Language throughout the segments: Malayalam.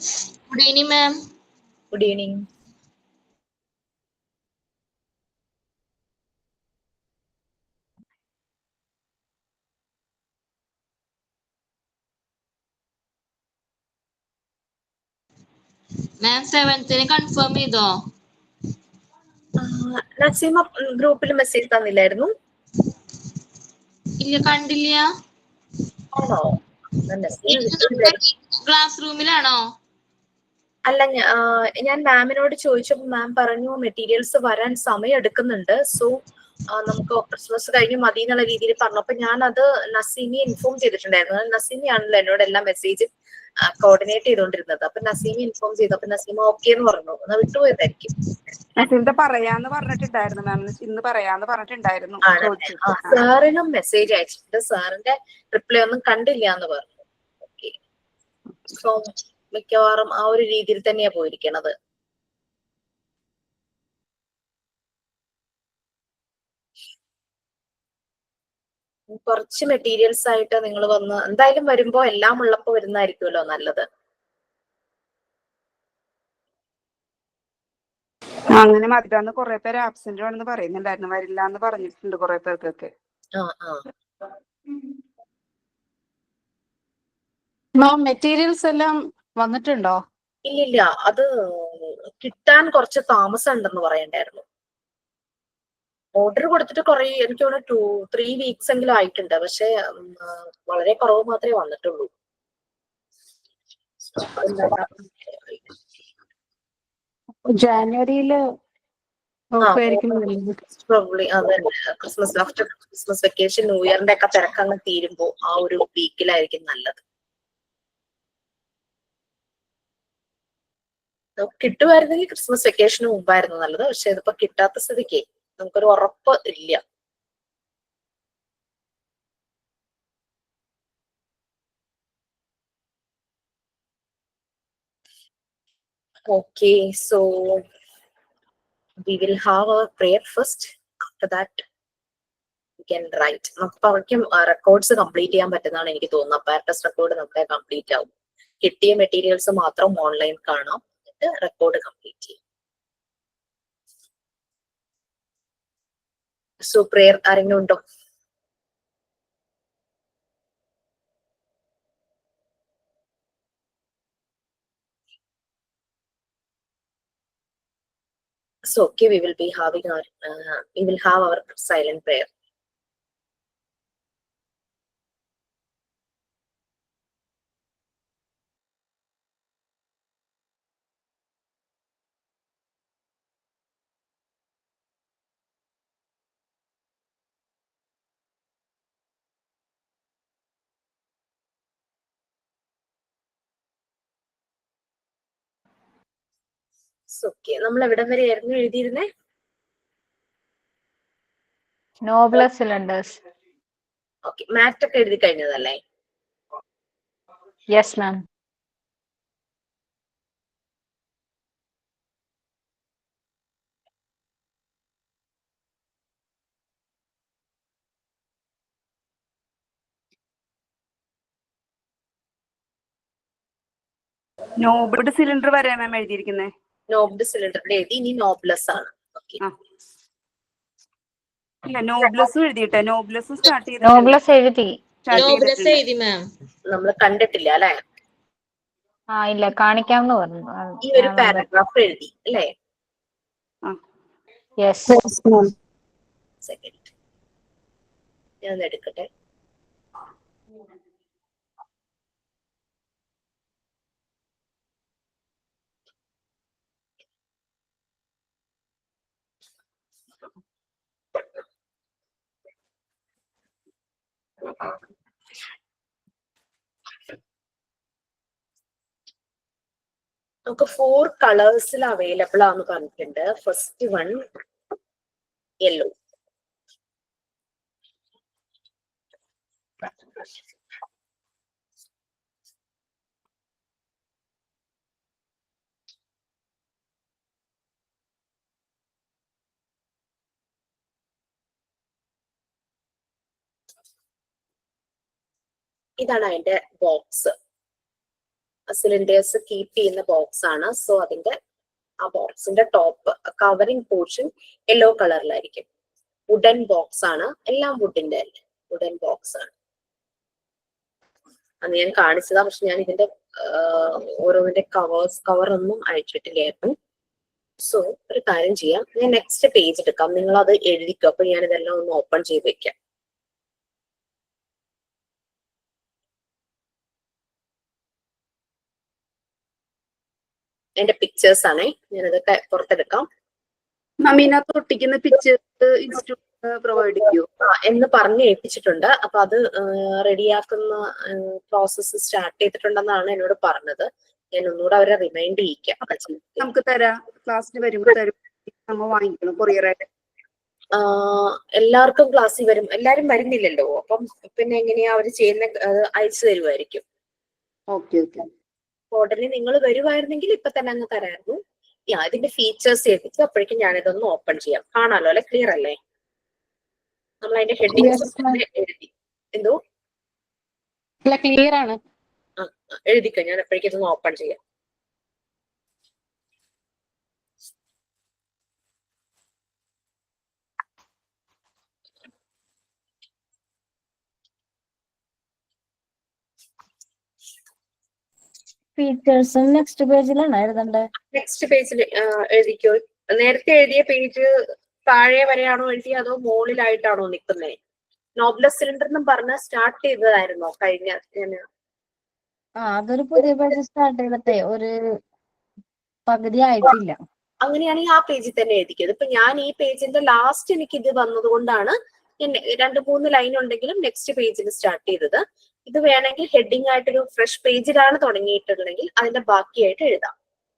Good evening, ma'am. Good evening. Ma'am, 7th confirm ചെയ്തോ? നസീമ ഗ്രൂപ്പിൽ മെസ്സേജ് തന്നില്ലായിരുന്നു? ഇല്ല, കണ്ടില്ല. ആണോ? ക്ലാസ് റൂമിലാണോ? അല്ല, ഞാൻ മാമിനോട് ചോദിച്ചപ്പോൾ മാം പറഞ്ഞു മെറ്റീരിയൽസ് വരാൻ സമയം എടുക്കുന്നുണ്ട്, സോ നമുക്ക് ക്രിസ്മസ് കഴിഞ്ഞ് മതി എന്നുള്ള രീതിയിൽ പറഞ്ഞപ്പോ ഞാൻ അത് നസീമിയെ ഇൻഫോം ചെയ്തിട്ടുണ്ടായിരുന്നു. നസീമിയാണല്ലോ എന്നോട് എല്ലാം മെസ്സേജ് കോർഡിനേറ്റ് ചെയ്തോണ്ടിരുന്നത്. അപ്പൊ നസീമി ഇൻഫോം ചെയ്തു. അപ്പൊ നസീമ ഓക്കെ എന്ന് പറഞ്ഞു. എന്നാ വിട്ടുപോയതായിരിക്കും. നസീമ പറയാന്ന് പറഞ്ഞിട്ടുണ്ടായിരുന്നു മാം, ഇന്ന് പറയാന്ന് പറഞ്ഞിട്ടുണ്ടായിരുന്നു. സാറിനും മെസ്സേജ് അയച്ചിട്ടുണ്ട്. സാറിന്റെ റിപ്ലൈ ഒന്നും കണ്ടില്ല എന്ന് പറഞ്ഞു. ഓക്കെ, സോ മിക്കവാറും ആ ഒരു രീതിയിൽ തന്നെയാ പോയിരിക്കണത്. കുറച്ച് മെറ്റീരിയൽസ് ആയിട്ട് നിങ്ങൾ വന്ന് എന്തായാലും വരുമ്പോ എല്ലാം ഉള്ളപ്പോ വരുന്നതായിരിക്കുമല്ലോ നല്ലത്. അങ്ങനെ മതിയാന്ന് കുറെ പേര് ആബ്സെന്റ് ആണെന്ന് പറയുന്നുണ്ടായിരുന്നു, വരില്ല എന്ന് പറഞ്ഞിട്ടുണ്ട് കുറെ പേർക്കൊക്കെ. മെറ്റീരിയൽസ് എല്ലാം വന്നിട്ടുണ്ടോ? ഇല്ലില്ല, അത് കിട്ടാൻ കുറച്ച് താമസം ഉണ്ടെന്ന് പറയണ്ടായിരുന്നു. ഓർഡർ കൊടുത്തിട്ട് കുറെ, എനിക്ക് തോന്നുന്നു 2-3 വീക്സ് എങ്കിലും ആയിട്ടുണ്ട്. പക്ഷെ വളരെ കുറവ് മാത്രമേ വന്നിട്ടുള്ളൂ. ജാനുവരിയില് Christmas, after Christmas vacation, new ഇയറിന്റെ ഒക്കെ തിരക്കങ്ങ് തീരുമ്പോ ആ ഒരു വീക്കിലായിരിക്കും നല്ലത്. കിട്ടുമായിരുന്നെങ്കിൽ ക്രിസ്മസ് വെക്കേഷന് മുമ്പായിരുന്നു നല്ലത്. പക്ഷെ ഇതിപ്പോ കിട്ടാത്ത സ്ഥിതിക്ക് നമുക്കൊരു ഉറപ്പ് ഇല്ല. Okay, so we will have our prayer first. After that, we can write. നമുക്ക് അവർക്കും റെക്കോർഡ്സ് കംപ്ലീറ്റ് ചെയ്യാൻ പറ്റുന്നതാണ് എനിക്ക് തോന്നുന്നത്. അപ്പാരറ്റസ് റെക്കോർഡ് നമുക്ക് കംപ്ലീറ്റ് ആവും. കിട്ടിയ മെറ്റീരിയൽസ് മാത്രം ഓൺലൈൻ കാണാം, എന്നിട്ട് റെക്കോർഡ് കംപ്ലീറ്റ് ചെയ്യും. സോ പ്രേയർ ആരെങ്കിലും ഉണ്ടോ? So okay, we will have our silent prayer. Okay, നമ്മൾ എവിടം വരെയായിരുന്നു എഴുതിയിരുന്നേ? നോബ്ലസ് സിലിണ്ടേഴ്സ്. ഓക്കെ, മാറ്റ് ഒക്കെ എഴുതി കഴിഞ്ഞതല്ലേ? Yes ma'am. നോബ്ഡ് സിലിണ്ടർ വരെ മാം എഴുതിയിരിക്കുന്നത്. നോബ്ഡ് സിലിണ്ടറിന്റെ എഴുതി, ഇനി നോബ്ലസ് ആണ്. ഇല്ല, നോബ്ലസും എഴുതിട്ടെ. നോബ്ലസും സ്റ്റാർട്ട് ചെയ്തു. നോബ്ലസ് എഴുതി. മാം നമ്മൾ കണ്ടിട്ടില്ല അല്ലെ? ഇല്ല, കാണിക്കാമെന്ന് പറഞ്ഞു. ഈ ഒരു പാരഗ്രാഫ് എഴുതി അല്ലേ? യെസ്. സെക്കൻഡ്, ഞാൻ എടുക്കട്ടെ. നമുക്ക് 4 കളേഴ്സിൽ അവൈലബിൾ ആണെന്ന് പറഞ്ഞിട്ടുണ്ട്. First one yellow. ഇതാണ് അതിന്റെ ബോക്സ്. സിലിണ്ടേഴ്സ് കീപ്പ് ചെയ്യുന്ന ബോക്സ് ആണ്. സോ അതിന്റെ ആ ബോക്സിന്റെ ടോപ്പ് കവറിംഗ് പോർഷൻ യെല്ലോ കളറിലായിരിക്കും. വുഡൻ ബോക്സ് ആണ്, എല്ലാം വുഡിന്റെ അല്ലേ, വുഡൻ ബോക്സ് ആണ്. അത് ഞാൻ കാണിച്ചതാ, പക്ഷെ ഞാൻ ഇതിന്റെ ഓരോന്നിന്റെ കവറൊന്നും അയച്ചിട്ടില്ലായിരുന്നു. സോ ഒരു കാര്യം ചെയ്യാം, ഞാൻ നെക്സ്റ്റ് പേജ് എടുക്കാം, നിങ്ങൾ അത് എഴുതിക്കും. അപ്പൊ ഞാൻ ഇതെല്ലാം ഒന്ന് ഓപ്പൺ ചെയ്ത് വെക്കാം. എന്റെ പിക്ചേഴ്സ് ആണേ, ഞാനിതൊക്കെ പുറത്തെടുക്കാം. മമ്മീനകത്ത് ഒട്ടിക്കുന്ന പിക്ചേഴ്സ് ഇൻസ്റ്റിറ്റ്യൂട്ട് പ്രൊവൈഡ് ചെയ്യോ? എന്ന് പറഞ്ഞ് ഏൽപ്പിച്ചിട്ടുണ്ട്. അപ്പൊ അത് റെഡിയാക്കുന്ന പ്രോസസ്സ് സ്റ്റാർട്ട് ചെയ്തിട്ടുണ്ടെന്നാണ് എന്നോട് പറഞ്ഞത്. ഞാൻ ഒന്നുകൂടെ അവരെ റിമൈൻഡ് ചെയ്യിക്കാം. നമുക്ക് തരാം, ക്ലാസ്സിന് വരുമ്പോ തരും, നമ്മൾ വാങ്ങിക്കണം കൊറിയറായിട്ട്. എല്ലാവർക്കും ക്ലാസ്സിൽ വരും, എല്ലാരും വരുന്നില്ലല്ലോ. അപ്പം പിന്നെ എങ്ങനെയാ അവര് ചെയ്യുന്ന, അയച്ചു തരുമായിരിക്കും. Okay okay. ഉടനെ നിങ്ങൾ വരുവായിരുന്നെങ്കിൽ ഇപ്പൊ തന്നെ അങ്ങ് തരായിരുന്നു. ഇതിന്റെ ഫീച്ചേഴ്സ് ഏൽപ്പിച്ചു, അപ്പോഴേക്കും ഞാനിതൊന്ന് ഓപ്പൺ ചെയ്യാം. കാണാലോ അല്ലെ, ക്ലിയർ അല്ലേ? നമ്മൾ അതിന്റെ ഹെഡിങ്സ് എഴുതി. എന്തോ ക്ലിയർ ആണ്. എഴുതിക്കോ, ഞാൻ എപ്പോഴേക്കും ഇതൊന്ന് ഓപ്പൺ ചെയ്യാം. ഫീച്ചേഴ്സും നെക്സ്റ്റ് പേജിലാണ് എഴുതണ്ടേ? നെക്സ്റ്റ് പേജിൽ എഴുതിക്കോ. നേരത്തെ എഴുതിയ പേജ് താഴെ വരെയാണോ എഴുതിയ, അതോ മുകളിലായിട്ടാണോ നിൽക്കുന്നത്? നോബ്ലസ് സിലിണ്ടർ എന്നും പറഞ്ഞ് സ്റ്റാർട്ട് ചെയ്തതായിരുന്നോ കഴിഞ്ഞ? അതൊരു പുതിയ പേജ് സ്റ്റാർട്ട് ചെയ്തിട്ടേ ഒരു പകുതി ആയിട്ടില്ല. അങ്ങനെയാണെങ്കിൽ ആ പേജിൽ തന്നെ എഴുതിക്കത്. ഇപ്പൊ ഞാൻ ഈ പേജിന്റെ ലാസ്റ്റ് എനിക്ക് ഇത് വന്നത് കൊണ്ടാണ് ഞാൻ 2-3 ലൈൻ ഉണ്ടെങ്കിലും നെക്സ്റ്റ് പേജിൽ സ്റ്റാർട്ട് ചെയ്തത്. ഇത് വേണമെങ്കിൽ ഹെഡിങ് ആയിട്ടൊരു ഫ്രഷ് പേജിലാണ് തുടങ്ങിയിട്ടുണ്ടെങ്കിൽ അതിന്റെ ബാക്കിയായിട്ട് എഴുതാം.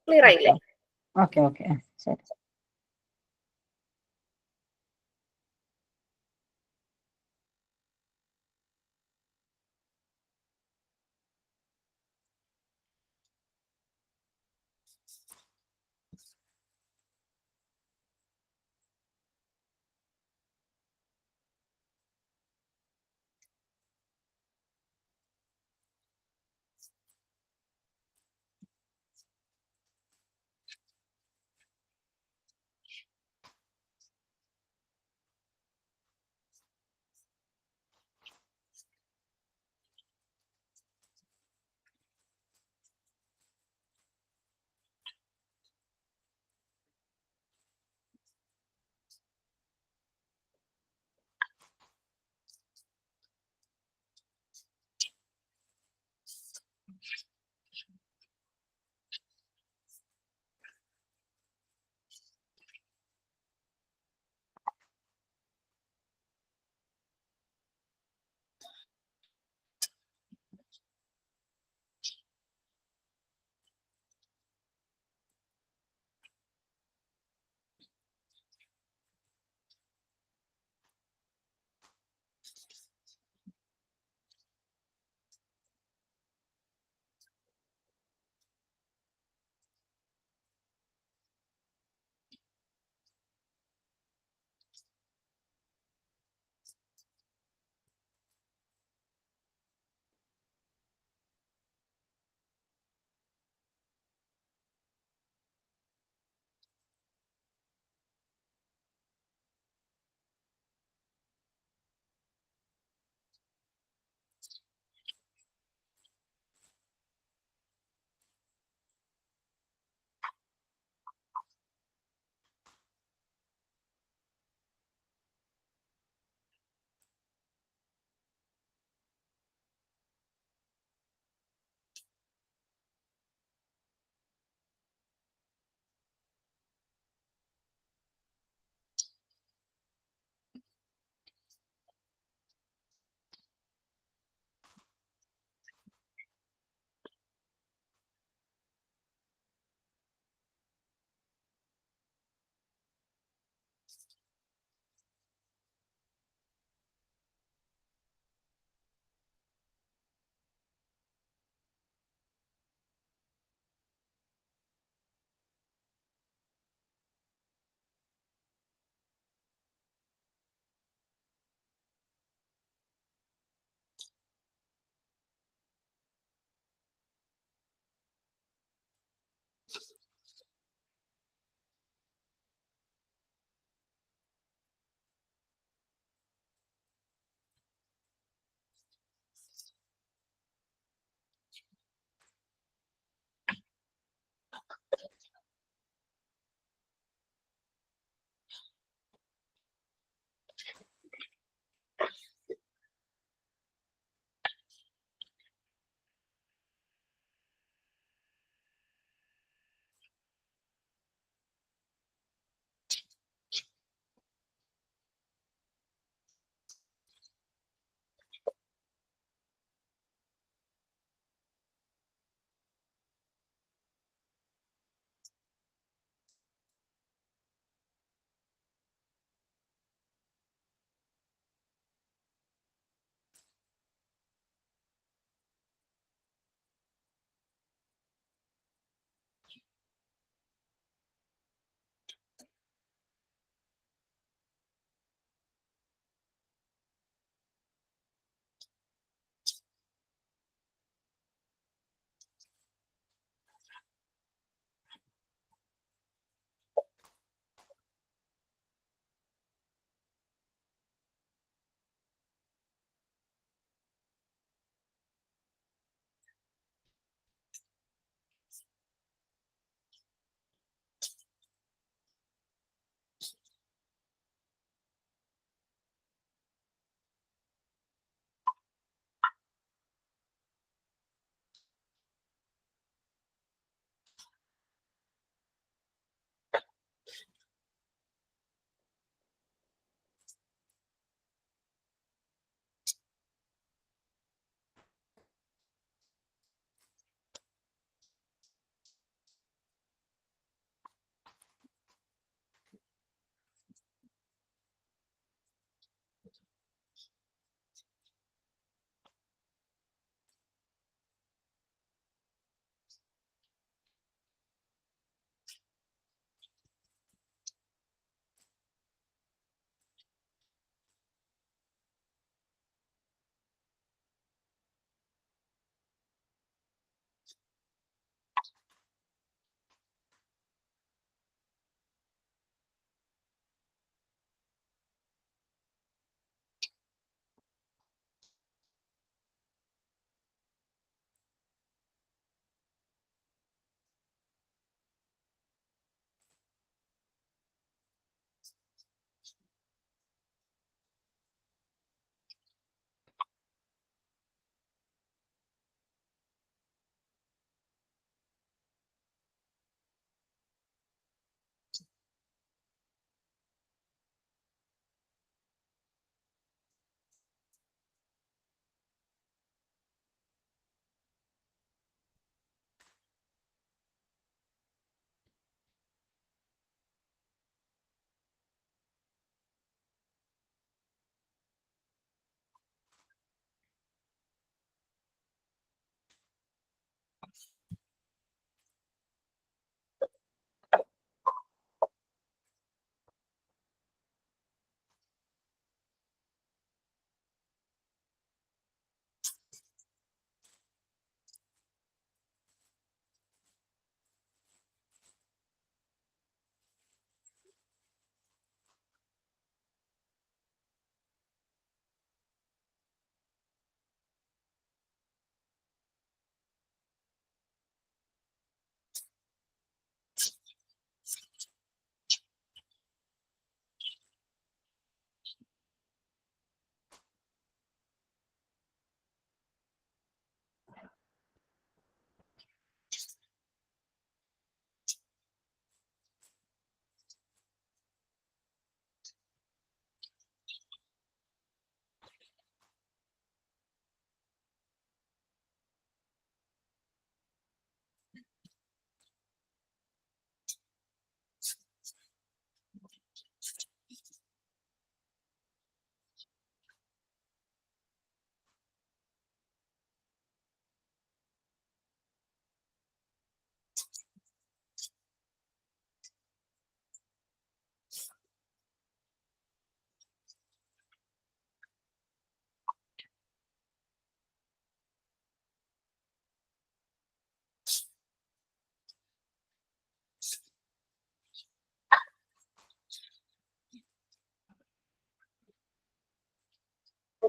ക്ലിയർ ആയില്ലേ? ഓക്കെ ഓക്കെ, ശരി.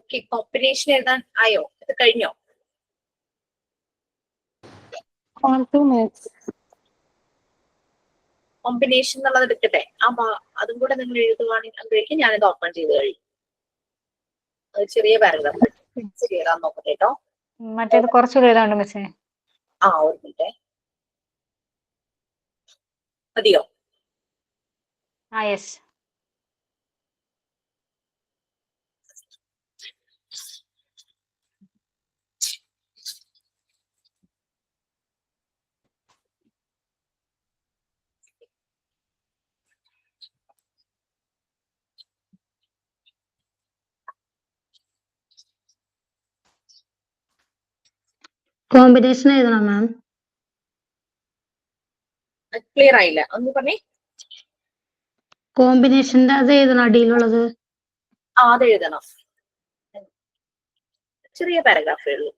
ഓക്കെ, കോമ്പിനേഷൻ എഴുതാൻ ആയോ? ഇത് കഴിഞ്ഞോ? 2 minutes. കോമ്പിനേഷൻ എന്നുള്ളത് എടുക്കട്ടെ. അതും കൂടെ നിങ്ങൾ എഴുതുവാണെങ്കിൽ ഞാനിത് ഓപ്പൺ ചെയ്ത് കഴിയും. അത് ചെറിയ പാരഗ്രാഫ് ചെയ്താൽ നോക്കട്ടെ കേട്ടോ. മറ്റേത് കുറച്ചുകൂടി എഴുതാണ്ട് മിസ്സേ. ഒരു മിനിറ്റ്. മതിയോ? യെസ്. കോമ്പിനേഷൻ എഴുതണം മാം. ക്ലിയർ ആയില്ല, ഒന്ന് പറഞ്ഞേ. കോമ്പിനേഷന്റെ അത് എഴുതണം, അടിയിലുള്ളത്. അത് എഴുതണം. ചെറിയ പാരഗ്രാഫേ ഉള്ളൂ.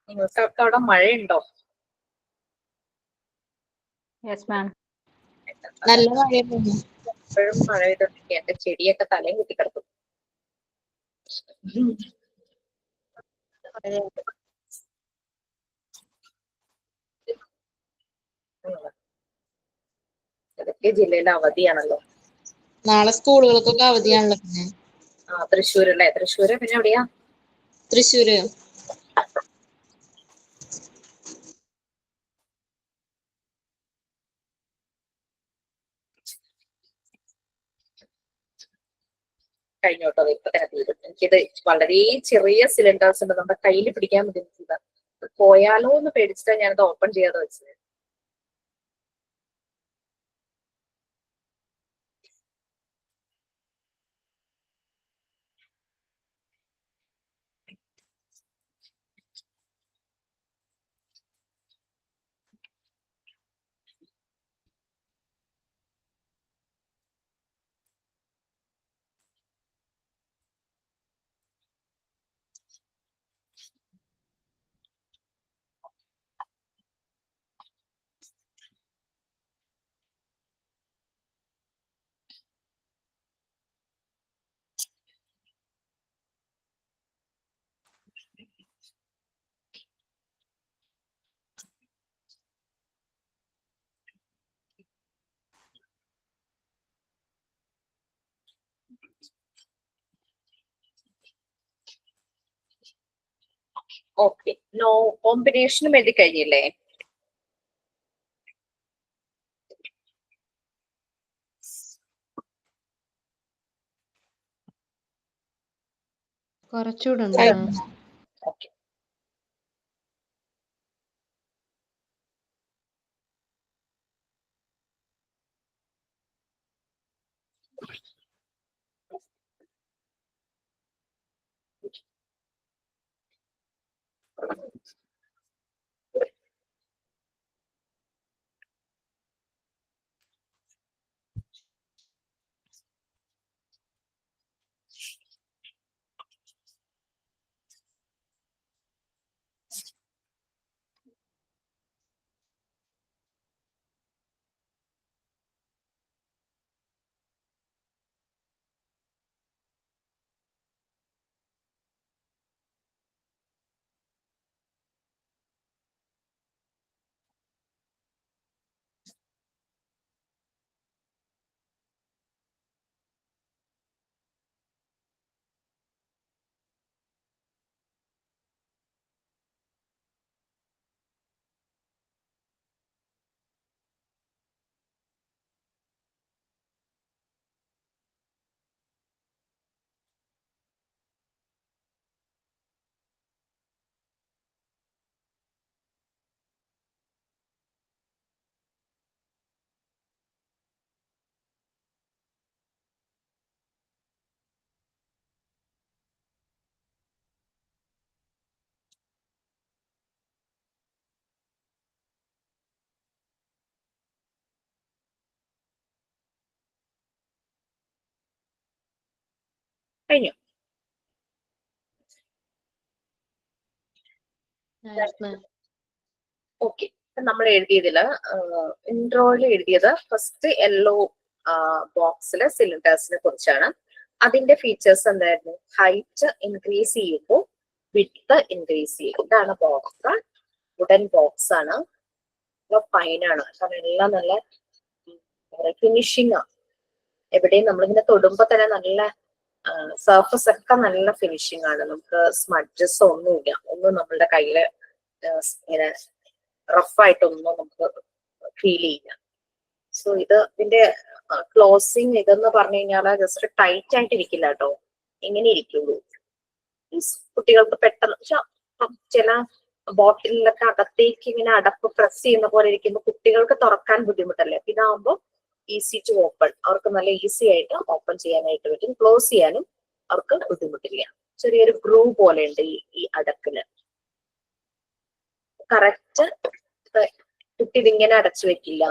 നിങ്ങൾക്കൊക്കെ അവിടെ മഴയുണ്ടോ? Yes ma'am. നല്ല മഴയാണ്. എപ്പോഴും മഴ പെയ്തോണ്ടിരിക്കുക. എന്റെ ചെടിയൊക്കെ തലയും കുത്തി കിടക്കും. ഏതൊക്കെ ജില്ലയിൽ അവധിയാണല്ലോ. നാളെ സ്കൂളുകൾക്കൊക്കെ അവധിയാണല്ലോ. പിന്നെ തൃശ്ശൂരല്ലേ? തൃശ്ശൂര് പിന്നെ എവിടെയാ? തൃശ്ശൂര്. കഴിഞ്ഞോട്ടോ, ഇപ്പൊ തന്നെ തീരും. എനിക്കിത് വളരെ ചെറിയ സിലിണ്ടേഴ്സ് ഉണ്ട്, നമ്മുടെ കയ്യിൽ പിടിക്കാൻ ബുദ്ധിമുട്ടില്ല. പോയാലോ എന്ന് പേടിച്ചിട്ടാണ് ഞാനത് ഓപ്പൺ ചെയ്യാതെ വെച്ചത്. ഓക്കെ, നോ കോമ്പിനേഷനും എഴുതി കഴിഞ്ഞില്ലേ? കുറച്ചുകൂടെ ഓക്കെ. കഴിഞ്ഞു. Yes, ma'am. ഓക്കെ, നമ്മൾ എഴുതിയതില് ഇൻട്രോയിൽ എഴുതിയത് ഫസ്റ്റ് യെല്ലോ ബോക്സിലെ സിലിണ്ടേഴ്സിനെ കുറിച്ചാണ്. അതിന്റെ ഫീച്ചേഴ്സ് എന്തായിരുന്നു? ഹൈറ്റ് ഇൻക്രീസ് ചെയ്യുമ്പോൾ വിഡ്ത്ത് ഇൻക്രീസ് ചെയ്യും. ഇതാണ് ബോക്സ്, വുഡൻ ബോക്സ് ആണ്, ഫൈൻ ആണ്, കാരണം എല്ലാം നല്ല ഫിനിഷിങ് ആണ്. എവിടെയും നമ്മളിങ്ങനെ തൊടുമ്പോ തന്നെ നല്ല സർഫസ് ഒക്കെ നല്ല ഫിനിഷിങ് ആണ്. നമുക്ക് സ്മഡ്ജസ് ഒന്നുമില്ല, ഒന്നും നമ്മളുടെ കയ്യില് ഇങ്ങനെ റഫായിട്ടൊന്നും നമുക്ക് ഫീൽ ചെയ്യില്ല. സോ ഇതിന്റെ ക്ലോസിങ് ഇതെന്ന് പറഞ്ഞു കഴിഞ്ഞാൽ ജസ്റ്റ് ടൈറ്റ് ആയിട്ട് ഇരിക്കില്ല കേട്ടോ, ഇങ്ങനെ ഇരിക്കുള്ളൂ. കുട്ടികൾക്ക് പെട്ടെന്ന് ചില ബോട്ടിലൊക്കെ അകത്തേക്ക് ഇങ്ങനെ അടപ്പ് പ്രസ് ചെയ്യുന്ന പോലെ ഇരിക്കുമ്പോൾ കുട്ടികൾക്ക് തുറക്കാൻ ബുദ്ധിമുട്ടല്ലേ. ഇതാകുമ്പോൾ ഈസി ടു ഓപ്പൺ, അവർക്ക് നല്ല ഈസി ആയിട്ട് ഓപ്പൺ ചെയ്യാനായിട്ട് പറ്റും. ക്ലോസ് ചെയ്യാനും അവർക്ക് ബുദ്ധിമുട്ടില്ല. ചെറിയൊരു ഗ്രൂ പോലെ ഉണ്ട് ഈ അടപ്പിന്. കറക്റ്റ് കുട്ടി ഇതിങ്ങനെ അടച്ചു വെക്കില്ല,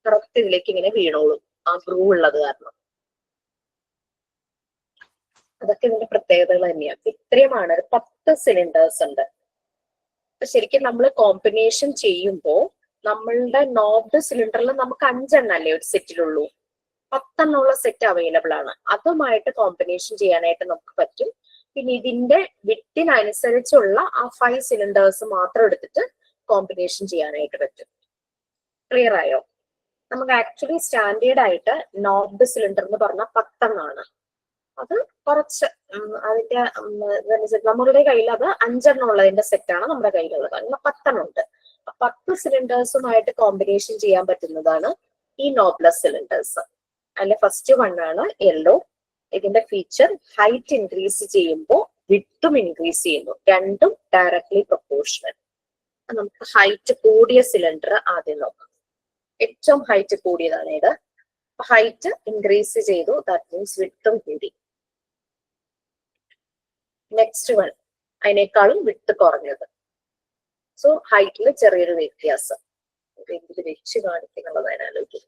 കറക്റ്റ് ഇതിലേക്ക് ഇങ്ങനെ വീണോളും, ആ ഗ്രൂ ഉള്ളത് കാരണം. അതൊക്കെ ഇതിന്റെ പ്രത്യേകതകൾ തന്നെയാണ്. ഇത്രയുമാണ്, 10 സിലിണ്ടേഴ്സ് ഉണ്ട്. ശരിക്കും നമ്മൾ കോമ്പിനേഷൻ ചെയ്യുമ്പോൾ നമ്മളുടെ നോബ്ഡ് സിലിണ്ടറിൽ നമുക്ക് 5 എണ്ണം അല്ലേ ഒരു സെറ്റിലുള്ളൂ, 10 എണ്ണമുള്ള സെറ്റ് അവൈലബിൾ ആണ്. അതുമായിട്ട് കോമ്പിനേഷൻ ചെയ്യാനായിട്ട് നമുക്ക് പറ്റും. പിന്നെ ഇതിന്റെ വിട്ടിനനുസരിച്ചുള്ള ആ 5 സിലിണ്ടേഴ്സ് മാത്രം എടുത്തിട്ട് കോമ്പിനേഷൻ ചെയ്യാനായിട്ട് പറ്റും. ക്ലിയർ ആയോ? നമുക്ക് ആക്ച്വലി സ്റ്റാൻഡേർഡ് ആയിട്ട് നോബ്ഡ് സിലിണ്ടർ എന്ന് പറഞ്ഞാൽ 10 എണ്ണമാണ്. അത് കുറച്ച് അതിന്റെ നമ്മളുടെ കയ്യിൽ അത് 5 എണ്ണം ഉള്ളതിന്റെ സെറ്റാണ് നമ്മുടെ കയ്യിലുള്ളത്. അങ്ങനെ 10 എണ്ണം ഉണ്ട്. 10 സിലിണ്ടേഴ്സുമായിട്ട് കോമ്പിനേഷൻ ചെയ്യാൻ പറ്റുന്നതാണ് ഈ നോബ്ലെസ് സിലിണ്ടേഴ്സ്. അതിലെ ഫസ്റ്റ് വൺ ആണ് യെല്ലോ. ഇതിന്റെ ഫീച്ചർ ഹൈറ്റ് ഇൻക്രീസ് ചെയ്യുമ്പോൾ വിഡ്ത്തും ഇൻക്രീസ് ചെയ്യുന്നു, രണ്ടും ഡയറക്ട്ലി പ്രൊപ്പോർഷണൽ. നമുക്ക് ഹൈറ്റ് കൂടിയ സിലിണ്ടർ ആദ്യം നോക്കാം. ഏറ്റവും ഹൈറ്റ് കൂടിയതാണ് ഇത്. ഹൈറ്റ് ഇൻക്രീസ് ചെയ്തു, ദാറ്റ് മീൻസ് വിഡ്ത്തും കൂടി. നെക്സ്റ്റ് വൺ അതിനേക്കാളും വിഡ്ത്ത് കുറഞ്ഞത്. സോ ഹൈറ്റിൽ ചെറിയൊരു വ്യത്യാസം. ഇത് വെച്ച് കാണിക്കുന്നുള്ളത് അതിനാലോചിക്കും.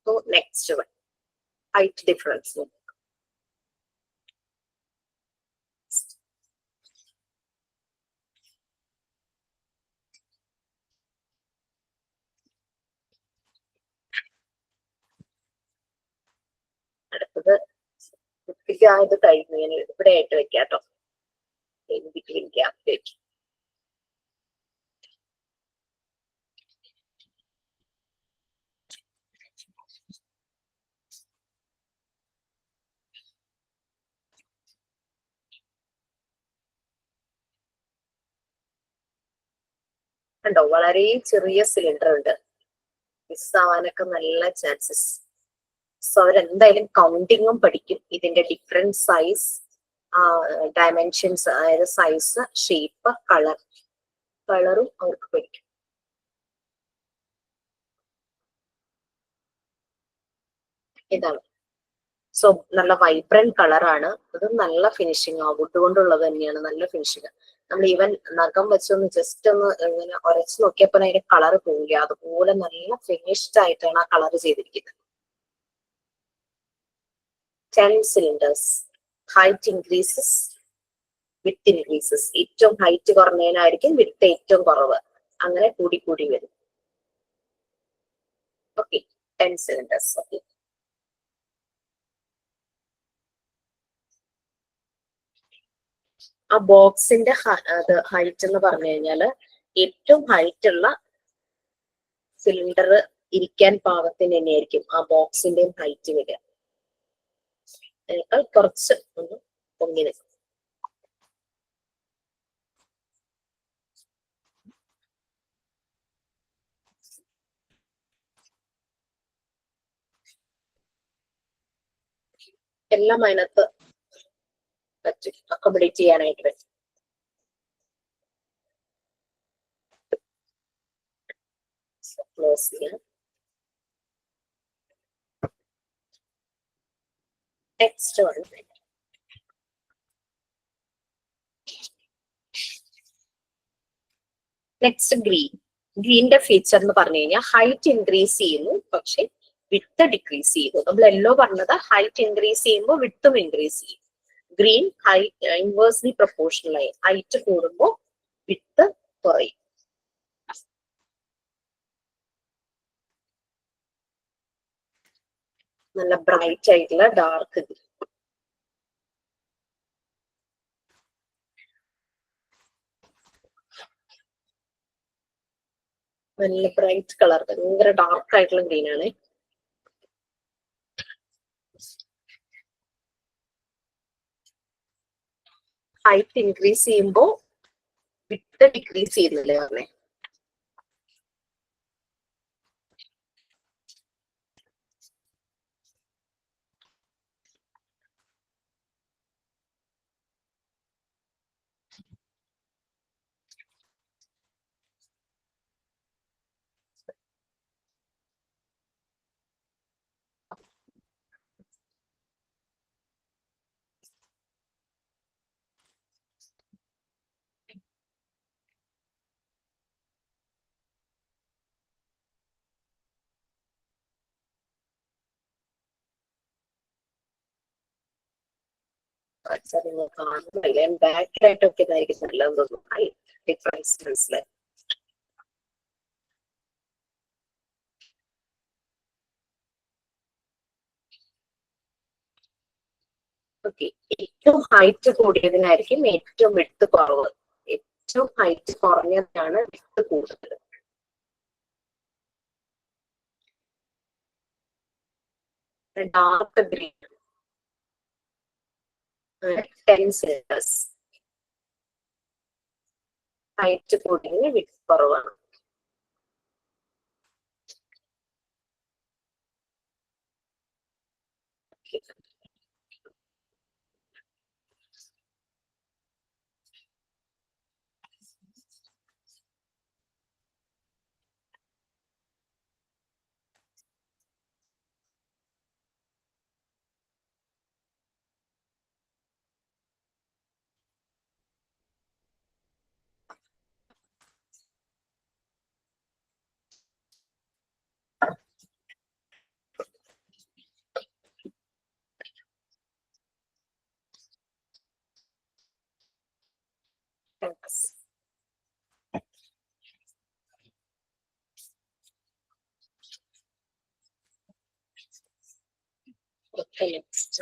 So next one, height difference. അടുത്തത് കുട്ടിക്കായത് കഴിഞ്ഞു. ഞാൻ ഇവിടെ ആയിട്ട് വെക്കാട്ടോ, ബിറ്റ്വീൻ ഗ്യാപ്പ് വെക്കും. കണ്ടോ, വളരെ ചെറിയ സിലിണ്ടർ ഉണ്ട്, മിസ്സാവാനൊക്കെ നല്ല ചാൻസസ്. സോ അവരെന്തായാലും കൗണ്ടിങ്ങും പഠിക്കും. ഇതിന്റെ ഡിഫറെന്റ് സൈസ്, ഡയമെൻഷൻസ്, അതായത് സൈസ്, ഷേപ്പ്, കളറും അവർക്ക് പഠിക്കും. ഇതാണ്. സോ നല്ല വൈബ്രന്റ് കളറാണ്. ഇത് നല്ല ഫിനിഷിങ്, വുഡ് കൊണ്ടുള്ളത് തന്നെയാണ്, നല്ല ഫിനിഷിങ്. നമ്മൾ ഈവൻ നഖം വെച്ചൊന്ന് ജസ്റ്റ് ഒന്ന് ഇങ്ങനെ ഉരച്ചു നോക്കിയപ്പോൾ അതിന്റെ കളർ പോവില്ല, അതുപോലെ നല്ല ഫിനിഷ്ഡ് ആയിട്ടാണ് ആ കളർ ചെയ്തിരിക്കുന്നത്. 10 cylinders. Height increases, width increases. ഏറ്റവും ഹൈറ്റ് കുറഞ്ഞതിനായിരിക്കും വിഡ്ത്ത് ഏറ്റവും കുറവ്, അങ്ങനെ കൂടി കൂടി വരും. Okay, 10 cylinders. ഓക്കെ, ആ ബോക്സിന്റെ ഹൈറ്റ് എന്ന് പറഞ്ഞു കഴിഞ്ഞാല് ഏറ്റവും ഹൈറ്റ് ഉള്ള സിലിണ്ടർ ഇരിക്കാൻ പാകത്തിന് തന്നെയായിരിക്കും ആ ബോക്സിന്റെയും ഹൈറ്റ് വരിക. കുറച്ച് ഒന്ന് പൊങ്ങി നിൽക്കും. എല്ലാം അതിനകത്ത് പറ്റും, അക്കോമഡേറ്റ് ചെയ്യാനായിട്ട് പറ്റും. ക്ലോസ് ചെയ്യാം. Next one. നെക്സ്റ്റ് ഗ്രീന്റെ ഫീച്ചർ എന്ന് പറഞ്ഞു കഴിഞ്ഞാൽ ഹൈറ്റ് ഇൻക്രീസ് ചെയ്യുന്നു, പക്ഷെ വിത്ത് ഡിക്രീസ് ചെയ്യുന്നു. നമ്മൾ യെല്ലോ പറഞ്ഞത് ഹൈറ്റ് ഇൻക്രീസ് ചെയ്യുമ്പോൾ വിത്തും ഇൻക്രീസ് ചെയ്യും. ഗ്രീൻ ഹൈറ്റ് ഇൻവേഴ്സ്ലി പ്രൊപ്പോർഷണൽ ആയി, ഹൈറ്റ് കൂടുമ്പോൾ വിത്ത് കുറയും. നല്ല ബ്രൈറ്റ് ആയിട്ടുള്ള ഡാർക്ക് ഗ്രീൻ. നല്ല ബ്രൈറ്റ് കളർ, ഭയങ്കര ഡാർക്ക് ആയിട്ടുള്ള ഗ്രീൻ ആണ്. ഹൈറ്റ് ഇൻക്രീസ് ചെയ്യുമ്പോൾ വിത്ത് ഡിക്രീസ് ചെയ്യുന്നില്ലേ പറഞ്ഞേ. നിങ്ങൾ കാണുന്നില്ല, ബാക്കിലായിട്ടൊക്കെ ഇതായിരിക്കും നല്ലതെന്ന് തോന്നുന്നു. ഹൈറ്റ് ഡിഫറൻസ് മനസ്സിലായി. ഓക്കെ, ഏറ്റവും ഹൈറ്റ് കൂടിയതിനായിരിക്കും ഏറ്റവും വിഡ്ത് കുറവ്. ഏറ്റവും ഹൈറ്റ് കുറഞ്ഞതിനാണ് വിഡ്ത് കൂടുതൽ. ഡാർക്ക് ഗ്രീൻ 10 സെന്റേഴ്സ്, ഹൈറ്റ് കൂടിയതിന് വിഡ്ത് കുറവാണ്. Thanks. Okay, next.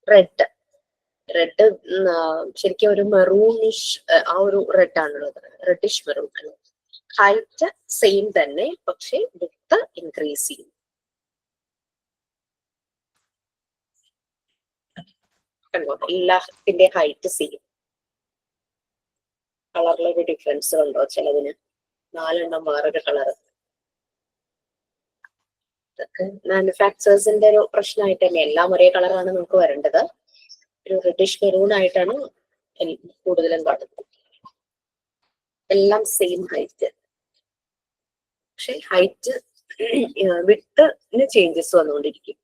റെഡ് ശരിക്കും ഒരു മെറൂണിഷ്, ആ ഒരു റെഡ് ആണുള്ളത്, റെഡിഷ് മെറൂൺ ആണ്. ഹൈറ്റ് സെയിം തന്നെ, പക്ഷെ വിഡ്ത് ഇൻക്രീസ് ചെയ്യും. എല്ലാത്തിന്റെ ഹൈറ്റ് സെയിം. കളറിലൊരു ഡിഫറൻസ് ഉണ്ടോ? ചിലതിന് 4 വേറൊരു കളർ. ഇതൊക്കെ മാനുഫാക്ചേഴ്സിന്റെ ഒരു പ്രശ്നമായിട്ട് തന്നെ. എല്ലാം ഒരേ കളറാണ് നമുക്ക് വരേണ്ടത്. ഒരു റെഡിഷ് മെറൂൺ ആയിട്ടാണ് കൂടുതലും കാണുന്നത്. എല്ലാം സെയിം ഹൈറ്റ്, പക്ഷെ ഹൈറ്റ് വിഡ്ത്തിന് ചേഞ്ചസ് വന്നുകൊണ്ടിരിക്കും.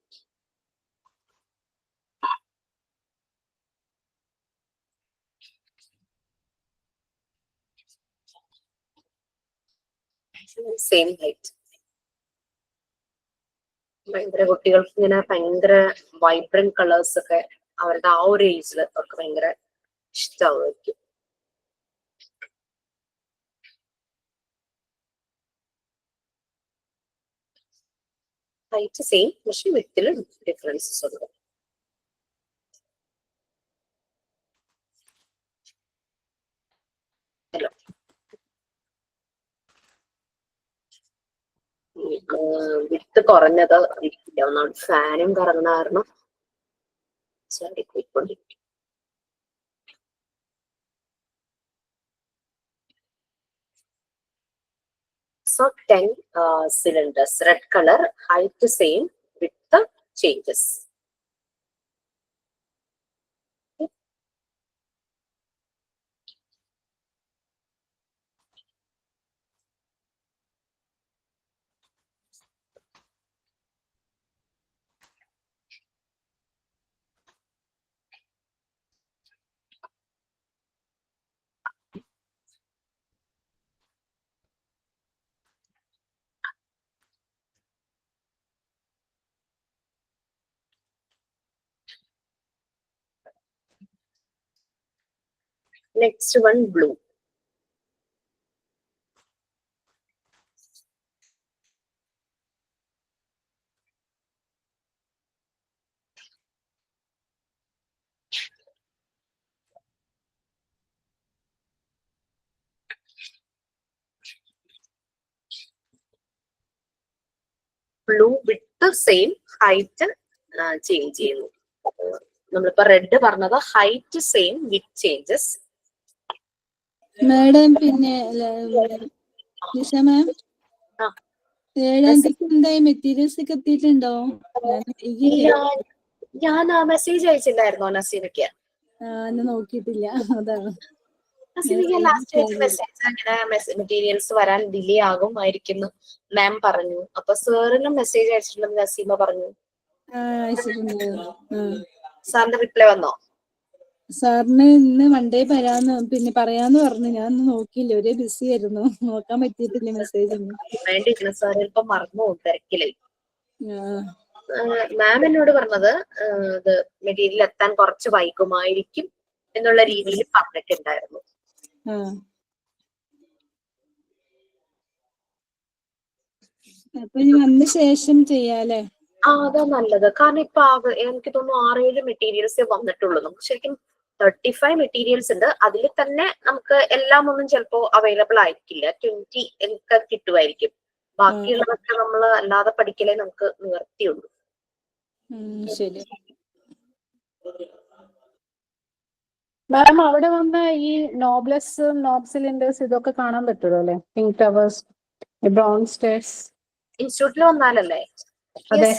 Same height. ഭയങ്കര കുട്ടികൾക്ക് ഇങ്ങനെ ഭയങ്കര വൈബ്രന്റ് കളേഴ്സ് ഒക്കെ അവരുടെ ആ ഒരു ഏജിൽ അവർക്ക് ഭയങ്കര ഇഷ്ടമായിരിക്കും. ഹൈറ്റ് സെയിം, പക്ഷെ വിത്തിൽ ഡിഫറൻസസ് ഉണ്ട്. ഹലോ, വിത്ത് കുറഞ്ഞത് ഇരിക്കില്ല. ഒന്നാമത് ഫാനും കറങ്ങുന്ന കാരണം ചാടിപ്പോയിക്കൊണ്ടിരിക്കും. So 10 cylinders, red color, height same, width changes. Next one blue. Blue വിട്ട് സെയിം, ഹൈറ്റ് ചേഞ്ച് ചെയ്യുന്നു. നമ്മളിപ്പോ റെഡ് പറഞ്ഞത് ഹൈറ്റ് സെയിം വിത്ത് ചേഞ്ചസ്. മാഡം പിന്നെ നിഷ മാം ആ. 7-ാം തീയതി എന്തായി മെറ്റീരിയൽസ് ഒക്കെ എത്തിയിട്ടുണ്ടോ? ഞാൻ മെസ്സേജ് അയച്ചിട്ടുണ്ടായിരുന്നോ നസീമയ്ക്ക്? നോക്കിയിട്ടില്ല, അതാണ്. നസീമയ്ക്ക് ലാസ്റ്റ് അയച്ച മെസ്സേജ് അങ്ങനെ മെറ്റീരിയൽസ് വരാൻ ഡിലേ ആകുമായിരിക്കും മാം പറഞ്ഞു. അപ്പൊ സാറിനും മെസ്സേജ് അയച്ചിട്ടുണ്ടെന്ന് നസീമ പറഞ്ഞു. സാറിന്റെ റിപ്ലൈ വന്നോ? സാറിന് ഇന്ന് മൺഡേ പറയാന്ന് പറഞ്ഞു. ഞാൻ നോക്കിയില്ല, ഒരേ ബിസി ആയിരുന്നു, നോക്കാൻ പറ്റിയിട്ടില്ല മെസ്സേജ്. വേണ്ടിയിരുന്നു സാർ ഇപ്പൊ മറന്നു തിരക്കില്ലേ. മാം എന്നോട് പറഞ്ഞത് ഇത് മെറ്റീരിയൽ എത്താൻ കുറച്ച് വൈകുമായിരിക്കും എന്നുള്ള രീതിയിൽ പറഞ്ഞിട്ടുണ്ടായിരുന്നു. അപ്പൊ ഇനി വന്ന ശേഷം ചെയ്യാലേ? അതാ നല്ലത്. കാരണം ഇപ്പൊ എനിക്ക് തോന്നുന്നു 6-7 മെറ്റീരിയൽസേ വന്നിട്ടുള്ളൂ. നമുക്ക് ശരിക്കും 35 മെറ്റീരിയൽസ് ഉണ്ട്. അതിൽ തന്നെ നമുക്ക് എല്ലാം ഒന്നും ചിലപ്പോ അവൈലബിൾ ആയിരിക്കില്ല. 20 എനിക്ക് കിട്ടുമായിരിക്കും. ബാക്കിയുള്ളതൊക്കെ നമ്മൾ അല്ലാതെ പഠിക്കലേ നമുക്ക് നിവർത്തിയുള്ളൂ. ശരി മാം, അവിടെ വന്ന ഈ നോബ്ലെസ്, നോബ് സിലിണ്ടേഴ്സ് ഇതൊക്കെ കാണാൻ പറ്റുമല്ലോ അല്ലെ? പിങ്ക് ടവേഴ്സ്, ബ്രൗൺ സ്റ്റേഴ്സ് ഇൻസ്റ്റിറ്റ്യൂട്ടിൽ വന്നാലല്ലേ? അതെ.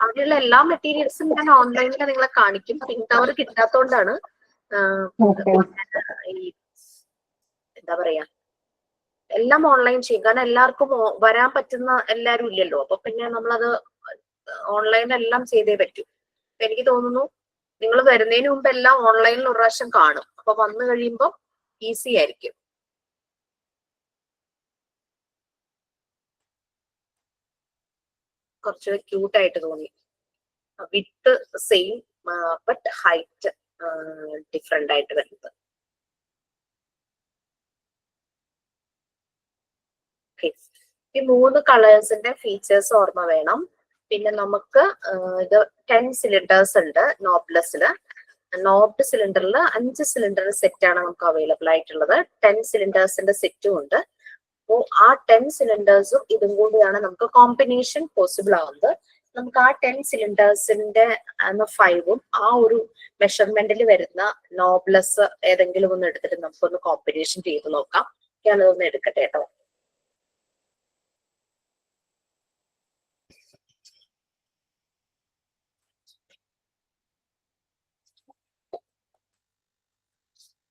അതിലുള്ള എല്ലാ മെറ്റീരിയൽസും ഞാൻ ഓൺലൈനിൽ നിങ്ങളെ കാണിക്കും. പിങ്ക് ടവർ കിട്ടാത്തോണ്ടാണ് ഈ എന്താ പറയാ എല്ലാം ഓൺലൈൻ ചെയ്യും. കാരണം എല്ലാവർക്കും വരാൻ പറ്റുന്ന എല്ലാരും ഇല്ലല്ലോ. അപ്പൊ പിന്നെ നമ്മളത് ഓൺലൈനിലെല്ലാം ചെയ്തേ പറ്റൂ. എനിക്ക് തോന്നുന്നു നിങ്ങൾ വരുന്നതിന് മുമ്പ് എല്ലാം ഓൺലൈനിൽ ഒരു പ്രാവശ്യം കാണും. അപ്പൊ വന്നു കഴിയുമ്പോൾ ഈസി ആയിരിക്കും. കുറച്ചുകൂടി ക്യൂട്ടായിട്ട് തോന്നി. With same but height different ആയിട്ട് വരുന്നത്. ഈ 3 കളേഴ്സിന്റെ ഫീച്ചേഴ്സ് ഓർമ്മ വേണം. പിന്നെ നമുക്ക് ഇത് 10 സിലിണ്ടേഴ്സ് ഉണ്ട് നോബ്ലെസ്സില്. നോബ്ഡ് സിലിണ്ടറിൽ 5 സിലിണ്ടർ സെറ്റ് ആണ് നമുക്ക് അവൈലബിൾ ആയിട്ടുള്ളത്. 10 സിലിണ്ടേഴ്സിന്റെ സെറ്റും ഉണ്ട്. അപ്പോൾ ആ 10 സിലിണ്ടേഴ്സും ഇതും കൂടിയാണ് നമുക്ക് കോമ്പിനേഷൻ പോസിബിൾ ആവുന്നത്. നമുക്ക് ആ 10 സിലിണ്ടേഴ്സിന്റെ 5ഉം ആ ഒരു മെഷർമെന്റിൽ വരുന്ന നോബ്ലെസ് ഏതെങ്കിലും ഒന്ന് എടുത്തിട്ട് നമുക്കൊന്ന് കോമ്പിനേഷൻ ചെയ്ത് നോക്കാം. ഞാനതൊന്ന് എടുക്കട്ടെ കേട്ടോ.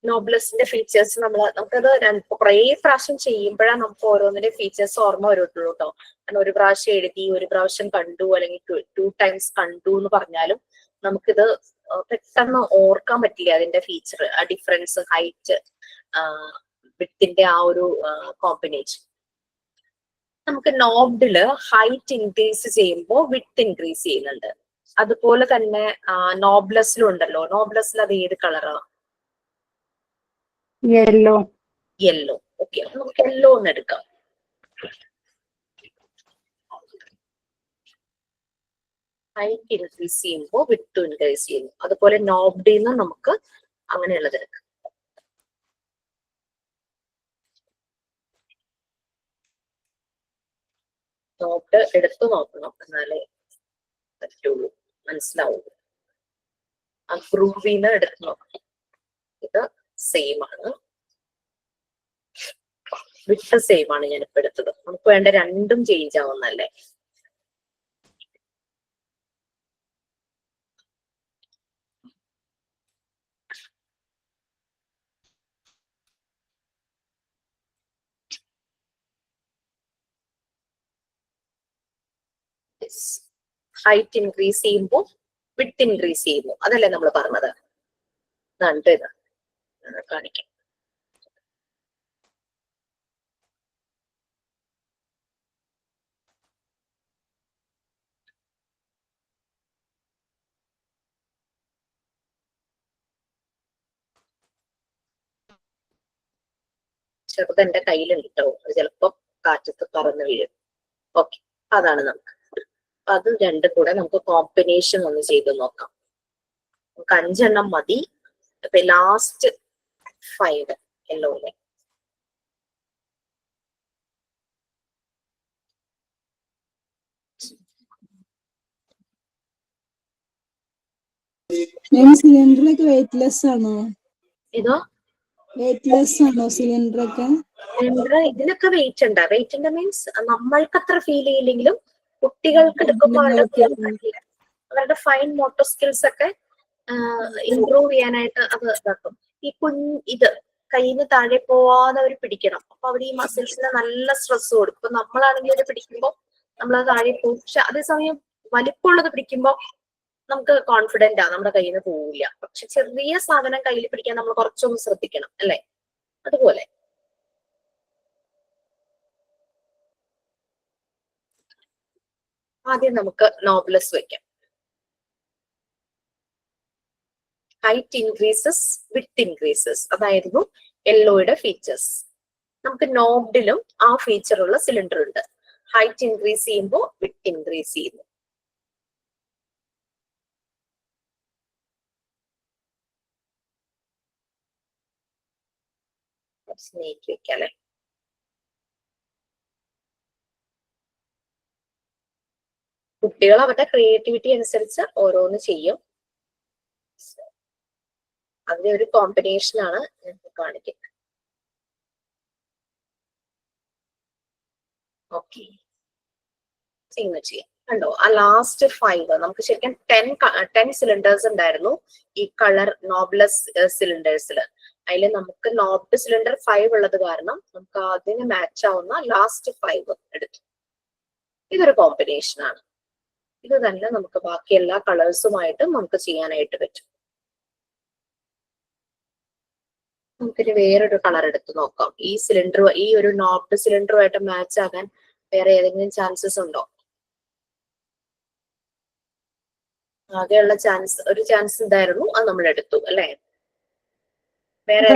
നോബ്ലെസിന്റെ ഫീച്ചേഴ്സ് നമുക്കത് കുറേ പ്രാവശ്യം ചെയ്യുമ്പോഴാണ് നമുക്ക് ഓരോന്നിന്റെ ഫീച്ചേഴ്സ് ഓർമ്മ വരുള്ളൂ കേട്ടോ. കാരണം ഒരു പ്രാവശ്യം എഴുതി, ഒരു പ്രാവശ്യം കണ്ടു, അല്ലെങ്കിൽ 2 ടൈംസ് കണ്ടു എന്ന് പറഞ്ഞാലും നമുക്കിത് പെട്ടെന്ന് ഓർക്കാൻ പറ്റില്ല. അതിന്റെ ഫീച്ചർ, ആ ഡിഫറൻസ്, ഹൈറ്റ്, വിത്തിന്റെ ആ ഒരു കോമ്പിനേഷൻ. നമുക്ക് നോബ്ഡില് ഹൈറ്റ് ഇൻക്രീസ് ചെയ്യുമ്പോൾ വിത്ത് ഇൻക്രീസ് ചെയ്യുന്നുണ്ട്. അതുപോലെ തന്നെ നോബ്ലെസ്സിലും ഉണ്ടല്ലോ. നോബ്ലെസ്സിൽ അത് ഏത് കളറാണ്? യെല്ലോ. യെല്ലോ. ഓക്കെ, നമുക്ക് യെല്ലോ ഒന്ന് എടുക്കാം. ഹൈറ്റ് ഇൻക്രീസ് ചെയ്യുമ്പോൾ വിത്ത് ഇൻക്രീസ് ചെയ്യുന്നു. അതുപോലെ നോബ്ഡിൽ നിന്ന് നമുക്ക് അങ്ങനെയുള്ളത് എടുക്കാം. നോട്ട് എടുത്തു നോക്കണം, എന്നാലേ പറ്റുള്ളൂ, മനസ്സിലാവുള്ളൂ. ആ ഗ്രൂവിന്ന് എടുത്ത് നോക്കണം. ഇത് സെയിം ആണ്, വിട്ട് സെയിം ആണ് ഞാനിപ്പോ എടുത്തത്. നമുക്ക് വേണ്ട രണ്ടും ചേഞ്ച് ആവുന്നല്ലേ. ഹൈറ്റ് ഇൻക്രീസ് ചെയ്യുമ്പോൾ വിട്ട് ഇൻക്രീസ് ചെയ്യുന്നു, അതല്ലേ നമ്മൾ പറഞ്ഞത്. ഇത് കാണിക്കാം. ചെറുത് എന്റെ കയ്യിലുണ്ട് കേട്ടോ, അത് ചിലപ്പോ കാറ്റത്ത് പറന്ന് വീഴും. ഓക്കെ, അതാണ് നമുക്ക്. അത് രണ്ടും കൂടെ നമുക്ക് കോമ്പിനേഷൻ ഒന്ന് ചെയ്ത് നോക്കാം. നമുക്ക് 5 എണ്ണം മതി. അപ്പൊ ലാസ്റ്റ് 5 യെല്ലോയിലെ സിലിണ്ടറൊക്കെ വെയിറ്റ്ലെസ് ആണോ? ഇതോ വെയിറ്റ്ലെസ് ആണോ സിലിണ്ടറൊക്കെ? ഇതിനൊക്കെ വെയിറ്റ് ഉണ്ട്. വെയിറ്റ് ഉണ്ട് മീൻസ് നമ്മൾക്ക് അത്ര ഫീൽ ചെയ്യില്ലെങ്കിലും കുട്ടികൾക്ക് എടുക്കുമ്പോൾ അവരുടെ ഫൈൻ മോട്ടോർ സ്കിൽസ് ഒക്കെ ഇംപ്രൂവ് ചെയ്യാനായിട്ട് അത് ഇതാക്കും. ഈ ഇത് കയ്യിൽ നിന്ന് താഴെ പോവാതെ അവർ പിടിക്കണം. അപ്പൊ അവർ ഈ മസിൽസിന് നല്ല സ്ട്രെസ് കൊടുക്കും. ഇപ്പൊ നമ്മളാണെങ്കിൽ ഇത് പിടിക്കുമ്പോൾ നമ്മളത് താഴെ പോകും. പക്ഷെ അതേസമയം വലിപ്പമുള്ളത് പിടിക്കുമ്പോൾ നമുക്ക് കോൺഫിഡന്റ് ആ നമ്മുടെ കയ്യിൽ നിന്ന് പോവില്ല. പക്ഷെ ചെറിയ സാധനം കയ്യിൽ പിടിക്കാൻ നമ്മൾ കുറച്ചൊന്ന് ശ്രദ്ധിക്കണം അല്ലെ? അതുപോലെ ആദ്യം നമുക്ക് നോബ്ലെസ് വെക്കാം. ഹൈറ്റ് ഇൻക്രീസസ്, വിഡ്ത്ത് ഇൻക്രീസസ്, അതായിരുന്നു യെല്ലോയുടെ ഫീച്ചേഴ്സ്. നമുക്ക് നോബ്ഡിലും ആ ഫീച്ചർ ഉള്ള സിലിണ്ടർ ഉണ്ട്. ഹൈറ്റ് ഇൻക്രീസ് ചെയ്യുമ്പോൾ വിഡ്ത്ത് ഇൻക്രീസ് ചെയ്യുന്നു. വെക്കാം അല്ലെ? കുട്ടികൾ അവരുടെ ക്രിയേറ്റിവിറ്റി അനുസരിച്ച് ഓരോന്ന് ചെയ്യും. അതിന്റെ ഒരു കോമ്പിനേഷൻ ആണ് ഞാൻ കാണിക്കുന്നത്. ഓക്കെ, ചെയ്യാം. കണ്ടോ, ആ ലാസ്റ്റ് 5 നമുക്ക് ശരിക്കും 10 സിലിണ്ടേഴ്സ് ഉണ്ടായിരുന്നു ഈ കളർ നോബ്ലെസ് സിലിണ്ടേഴ്സിൽ. അതിൽ നമുക്ക് നോബ്ഡ് സിലിണ്ടർ 5 ഉള്ളത് കാരണം നമുക്ക് അതിന് മാച്ച് ആവുന്ന ലാസ്റ്റ് 5 എടുത്തു. ഇതൊരു കോമ്പിനേഷൻ ആണ്. ഇത് തന്നെ നമുക്ക് ബാക്കി എല്ലാ കളേഴ്സുമായിട്ടും നമുക്ക് ചെയ്യാനായിട്ട് പറ്റും. നമുക്കിനി വേറൊരു കളർ എടുത്ത് നോക്കാം. ഈ സിലിണ്ടർ, ഈ ഒരു നോബ്ഡ് സിലിണ്ടറുമായിട്ട് മാച്ച് ആകാൻ വേറെ ഏതെങ്കിലും ചാൻസസ് ഉണ്ടോ? ആകെയുള്ള ഒരു ചാൻസ് ഇതായിരുന്നു, അത് നമ്മൾ എടുത്തു അല്ലെ? വേറെ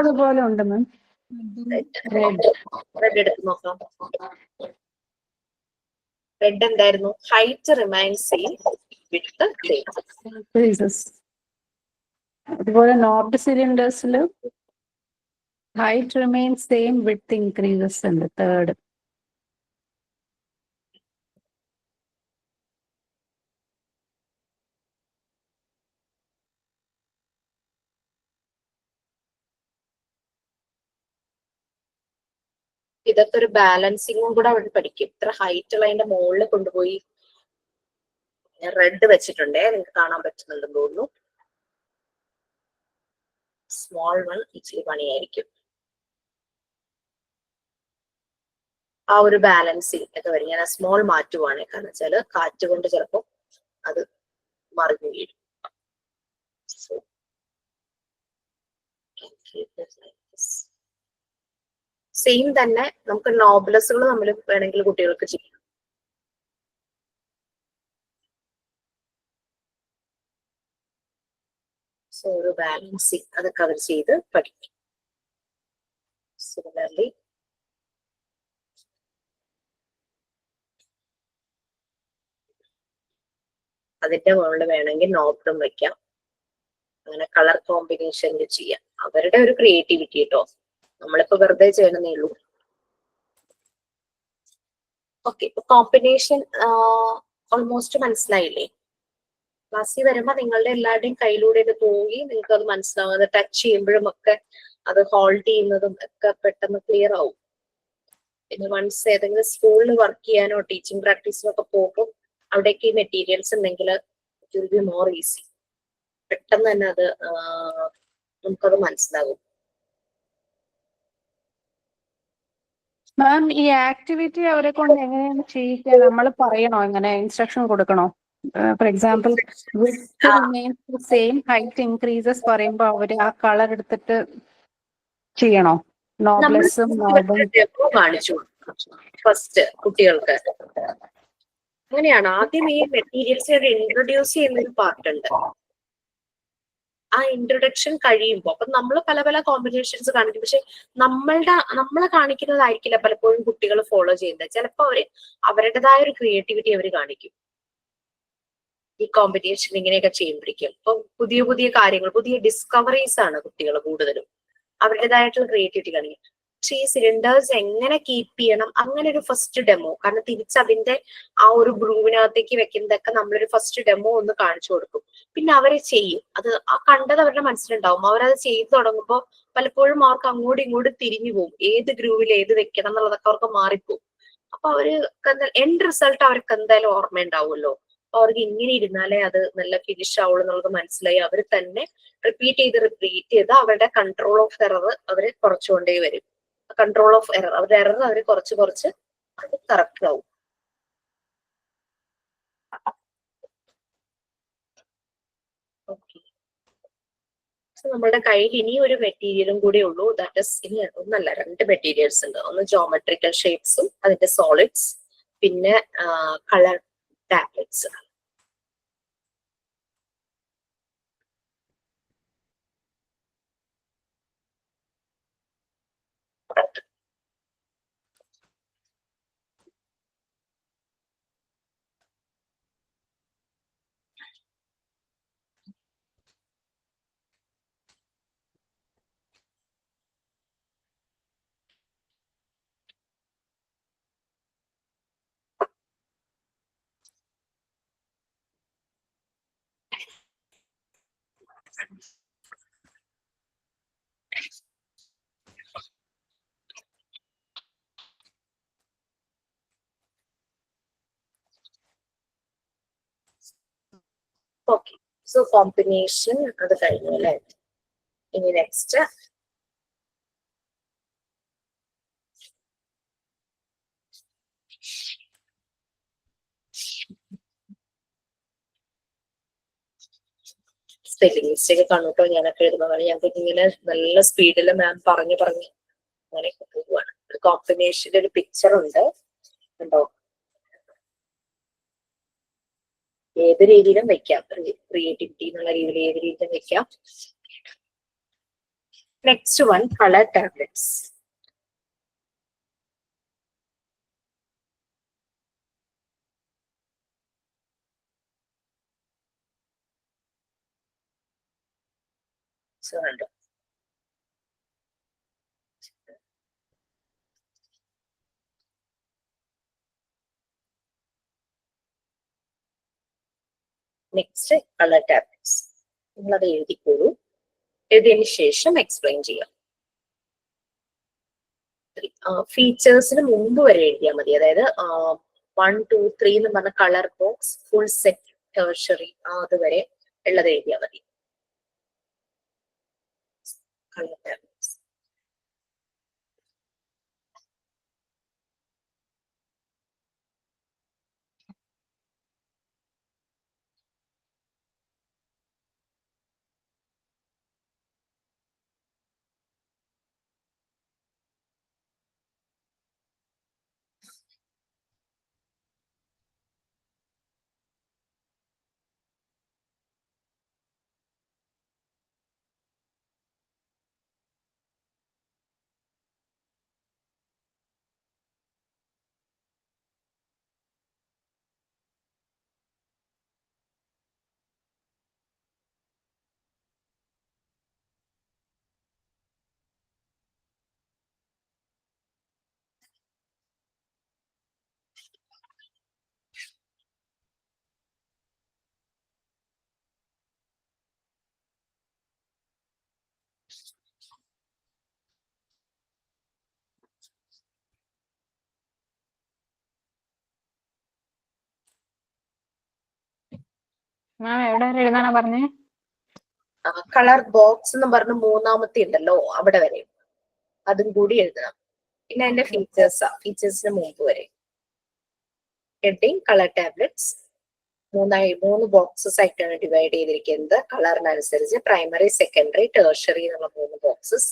അതുപോലെ ഉണ്ട് മാം. റെഡ് എടുത്ത് നോക്കാം. റെഡ് എന്തായിരുന്നു? Height remains same, width increases. അതുപോലെ നോബ്ഡ് സിലിണ്ടേഴ്സിൽ height remains same, width increases ഉണ്ട്. തേർഡ് ഇതൊക്കെ ഒരു ബാലൻസിങ്ങും കൂടെ അവിടെ പഠിക്കും. ഇത്ര ഹൈറ്റ് ഉള്ളതിന്റെ മുകളിൽ കൊണ്ടുപോയി റെഡ് വെച്ചിട്ടുണ്ടേ, നിങ്ങൾക്ക് കാണാൻ പറ്റുന്നുണ്ടെന്ന് തോന്നുന്നു. സ്മോൾ വൺ ഇച്ചിരി പണിയായിരിക്കും. ആ ഒരു ബാലൻസിങ് ഒക്കെ വരും. ഞാൻ ആ സ്മോൾ മാറ്റുവാണ്, കാരണം വെച്ചാല് കാറ്റ് കൊണ്ട് ചിലപ്പോൾ അത് മറിഞ്ഞു വീഴും. സെയിം തന്നെ നമുക്ക് നോബ്ലെസുകൾ നമ്മൾ വേണമെങ്കിൽ കുട്ടികൾക്ക് ചെയ്യാം. സോ ഒരു ബാലൻസിങ് അതൊക്കെ അവർ ചെയ്ത് പഠിക്കും. സിമിലർലി അതിന്റെ മുകളിൽ വേണമെങ്കിൽ നോബ്ഡും വെക്കാം. അങ്ങനെ കളർ കോമ്പിനേഷനിൽ ചെയ്യാം. അവരുടെ ഒരു ക്രിയേറ്റിവിറ്റി കേട്ടോ, നമ്മളിപ്പോ വെറുതെ ചെയ്യണമെന്നേ ഉള്ളൂ. ഓക്കെ, ഇപ്പൊ കോമ്പിനേഷൻ ഓൾമോസ്റ്റ് മനസ്സിലായില്ലേ? ക്ലാസ്സിൽ വരുമ്പോ നിങ്ങളുടെ എല്ലാവരുടെയും കയ്യിലൂടെ ഇത് പോയി നിങ്ങൾക്ക് അത് മനസ്സിലാവും. അത് ടച്ച് ചെയ്യുമ്പോഴും ഒക്കെ അത് ഹോൾഡ് ചെയ്യുന്നതും ഒക്കെ പെട്ടെന്ന് ക്ലിയർ ആവും. പിന്നെ വൺസ് ഏതെങ്കിലും സ്കൂളിൽ വർക്ക് ചെയ്യാനോ ടീച്ചിങ് പ്രാക്ടീസിനോ ഒക്കെ പോകുമ്പോൾ അവിടേക്ക് ഈ മെറ്റീരിയൽസ് ഉണ്ടെങ്കിൽ it will be more easy. പെട്ടെന്ന് തന്നെ അത് നമുക്കത് മനസ്സിലാകും. മാം, ഈ ആക്ടിവിറ്റി അവരെ കൊണ്ട് എങ്ങനെയാണ് ചെയ്യിക്കുക? നമ്മൾ പറയണോ, എങ്ങനെ ഇൻസ്ട്രക്ഷൻ കൊടുക്കണോ? For example width remains same, height increases പറയുമ്പോൾ അവര് ആ കളർ എടുത്തിട്ട് ചെയ്യണോ? നോബ്ലെസ്സും നോബും കാണിച്ചു ഫസ്റ്റ് കുട്ടികൾക്ക്. അങ്ങനെയാണ് ആദ്യം ഈ മെറ്റീരിയൽസ് ഇൻട്രൊഡ്യൂസ് ചെയ്യുന്ന ഒരു പാർട്ട് ഉണ്ട്. ആ ഇൻട്രൊഡക്ഷൻ കഴിയുമ്പോൾ അപ്പൊ നമ്മൾ പല പല കോമ്പിനേഷൻസ് കാണിക്കും. പക്ഷെ നമ്മളെ കാണിക്കുന്നതായിരിക്കില്ല പലപ്പോഴും കുട്ടികൾ ഫോളോ ചെയ്യുന്നത്. ചിലപ്പോൾ അവരുടേതായ ഒരു ക്രിയേറ്റിവിറ്റി അവർ കാണിക്കും ഈ കോമ്പറ്റീഷൻ ഇങ്ങനെയൊക്കെ ചെയ്യുമ്പോഴേക്കും. അപ്പൊ പുതിയ പുതിയ കാര്യങ്ങൾ, പുതിയ ഡിസ്കവറീസ് ആണ് കുട്ടികൾ കൂടുതലും അവരുടേതായിട്ടുള്ള ക്രിയേറ്റിവിറ്റി കാണിക്കും. പക്ഷെ ഈ സിലിണ്ടേഴ്സ് എങ്ങനെ കീപ്പ് ചെയ്യണം, അങ്ങനെ ഒരു ഫസ്റ്റ് ഡെമോ, കാരണം തിരിച്ചതിന്റെ ആ ഒരു ഗ്രൂവിനകത്തേക്ക് വെക്കുന്നതൊക്കെ നമ്മളൊരു ഫസ്റ്റ് ഡെമോ ഒന്ന് കാണിച്ചു കൊടുക്കും. പിന്നെ അവര് ചെയ്യും. അത് ആ കണ്ടത് അവരുടെ മനസ്സിലുണ്ടാവും. അവരത് ചെയ്തു തുടങ്ങുമ്പോൾ പലപ്പോഴും അവർക്ക് അങ്ങോട്ടും ഇങ്ങോട്ടും തിരിഞ്ഞു പോകും. ഏത് ഗ്രൂവിൽ ഏത് വെക്കണം എന്നുള്ളതൊക്കെ അവർക്ക് മാറിപ്പോകും. അപ്പൊ അവർക്ക് എൻഡ് റിസൾട്ട് അവർക്ക് എന്തായാലും ഓർമ്മയുണ്ടാവുമല്ലോ. അപ്പൊ അവർക്ക് ഇങ്ങനെ ഇരുന്നാലേ അത് നല്ല ഫിനിഷ് ആവുള്ളൂ എന്നുള്ളത് മനസ്സിലായി അവർ തന്നെ റിപ്പീറ്റ് ചെയ്ത് അവരുടെ കൺട്രോൾ ഓഫ് എറർ അവർ കുറച്ചുകൊണ്ടേ വരും. കൺട്രോൾ ഓഫ് എറർ, അവരുടെ എറർ അവർ കുറച്ച് അത് കറക്റ്റ് ആവും. ഓക്കെ, നമ്മുടെ കയ്യിൽ ഇനി ഒരു മെറ്റീരിയലും കൂടി ഉള്ളൂ. ദാറ്റ് ഇസ്, ഇനി ഒന്നല്ല 2 മെറ്റീരിയൽസ് ഉണ്ട്. ഒന്ന് ജോമെട്രിക്കൽ ഷേപ്സും അതിന്റെ സോളിഡ്സ്, പിന്നെ colour tablets. Okay, so combination അത് കഴിഞ്ഞു അല്ലേ. ഇനി നെക്സ്റ്റ് സ്പെല്ലിംഗ് മിസ്റ്റേക്ക് കണ്ടിട്ടോ ഞാനൊക്കെ എഴുതുന്നതാണ്. ഞങ്ങൾക്ക് ഇങ്ങനെ നല്ല സ്പീഡിൽ മാം പറഞ്ഞ് അങ്ങനെയൊക്കെ പോവുകയാണ്. ഒരു കോമ്പിനേഷന്റെ ഒരു പിക്ചർ ഉണ്ട് കണ്ടോ. ഏത് രീതിയിലും വെക്കാം, ക്രിയേറ്റിവിറ്റി എന്നുള്ള രീതിയിൽ ഏത് രീതിയിലും വെക്കാം. Next one, colour tablets. കണ്ടോ, നെക്സ്റ്റ് കളർ ടാബ്ലറ്റ്സ്. നിങ്ങളത് എഴുതിക്കോളൂ. എഴുതിയതിന് ശേഷം എക്സ്പ്ലെയിൻ ചെയ്യാം. ഫീച്ചേഴ്സിന് മുമ്പ് വരെ എഴുതിയാൽ മതി. അതായത് 1, 2, 3 എന്ന് പറഞ്ഞ colour box, full set, tertiary അതുവരെ ഉള്ളത് എഴുതിയാൽ മതി. Colour tablets. മാം എവിടെ വരെ എഴുതാനാ പറഞ്ഞേ? കളർ ബോക്സ് എന്ന് പറഞ്ഞ മൂന്നാമത്തെ ഉണ്ടല്ലോ അവിടെ വരെ അതും കൂടി എഴുതണം. പിന്നെ അതിന്റെ ഫീച്ചേഴ്സിന് മുമ്പ് വരെ. ഹെഡിങ് കളർ ടാബ്ലറ്റ്സ് 3 ബോക്സസ് ആയിട്ടാണ് ഡിവൈഡ് ചെയ്തിരിക്കുന്നത് കളറിനനുസരിച്ച്. പ്രൈമറി, സെക്കൻഡറി, ടെർഷറി എന്നുള്ള 3 ബോക്സസ്.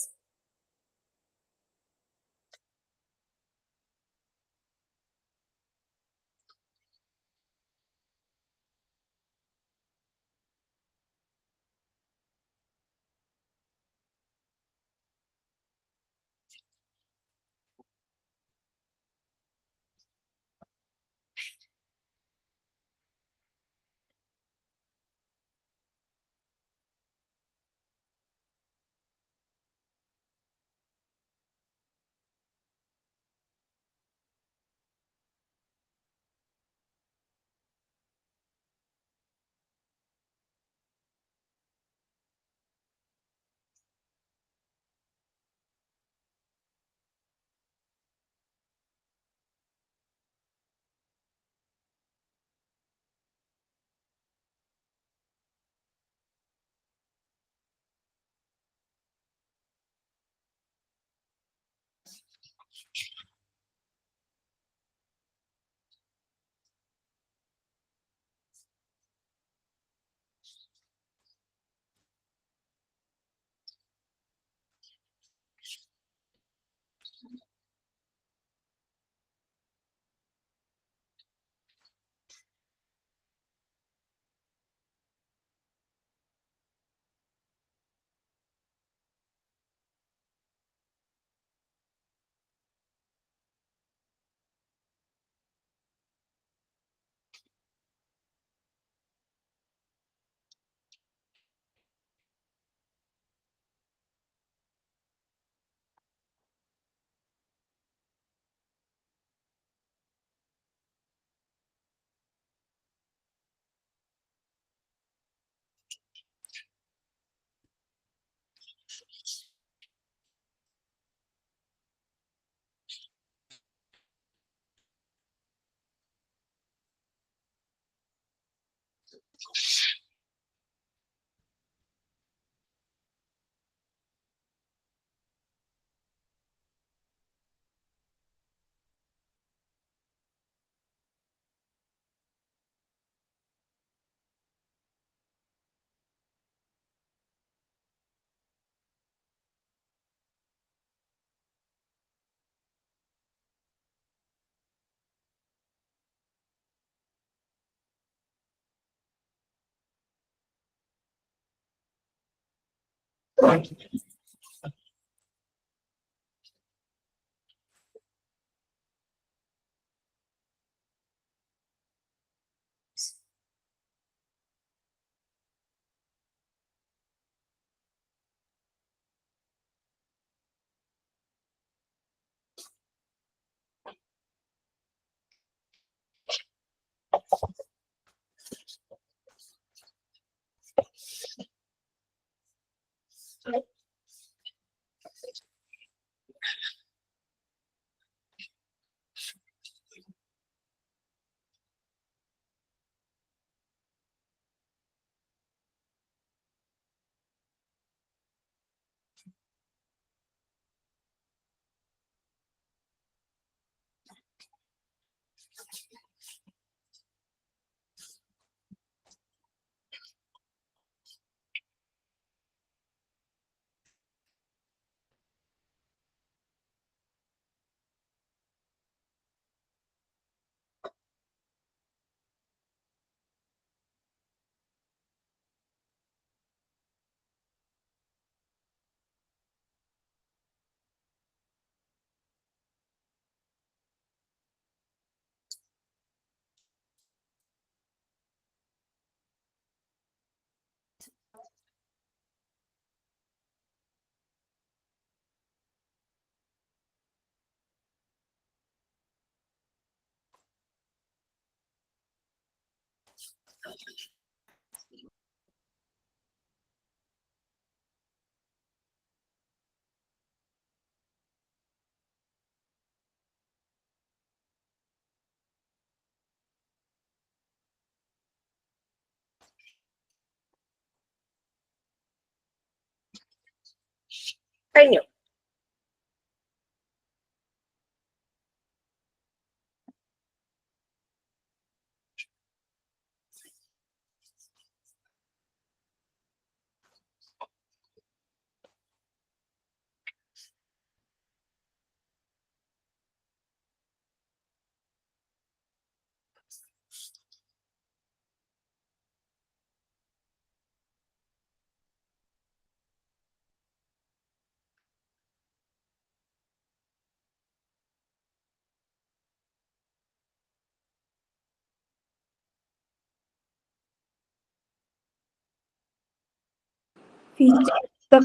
കഴിഞ്ഞു.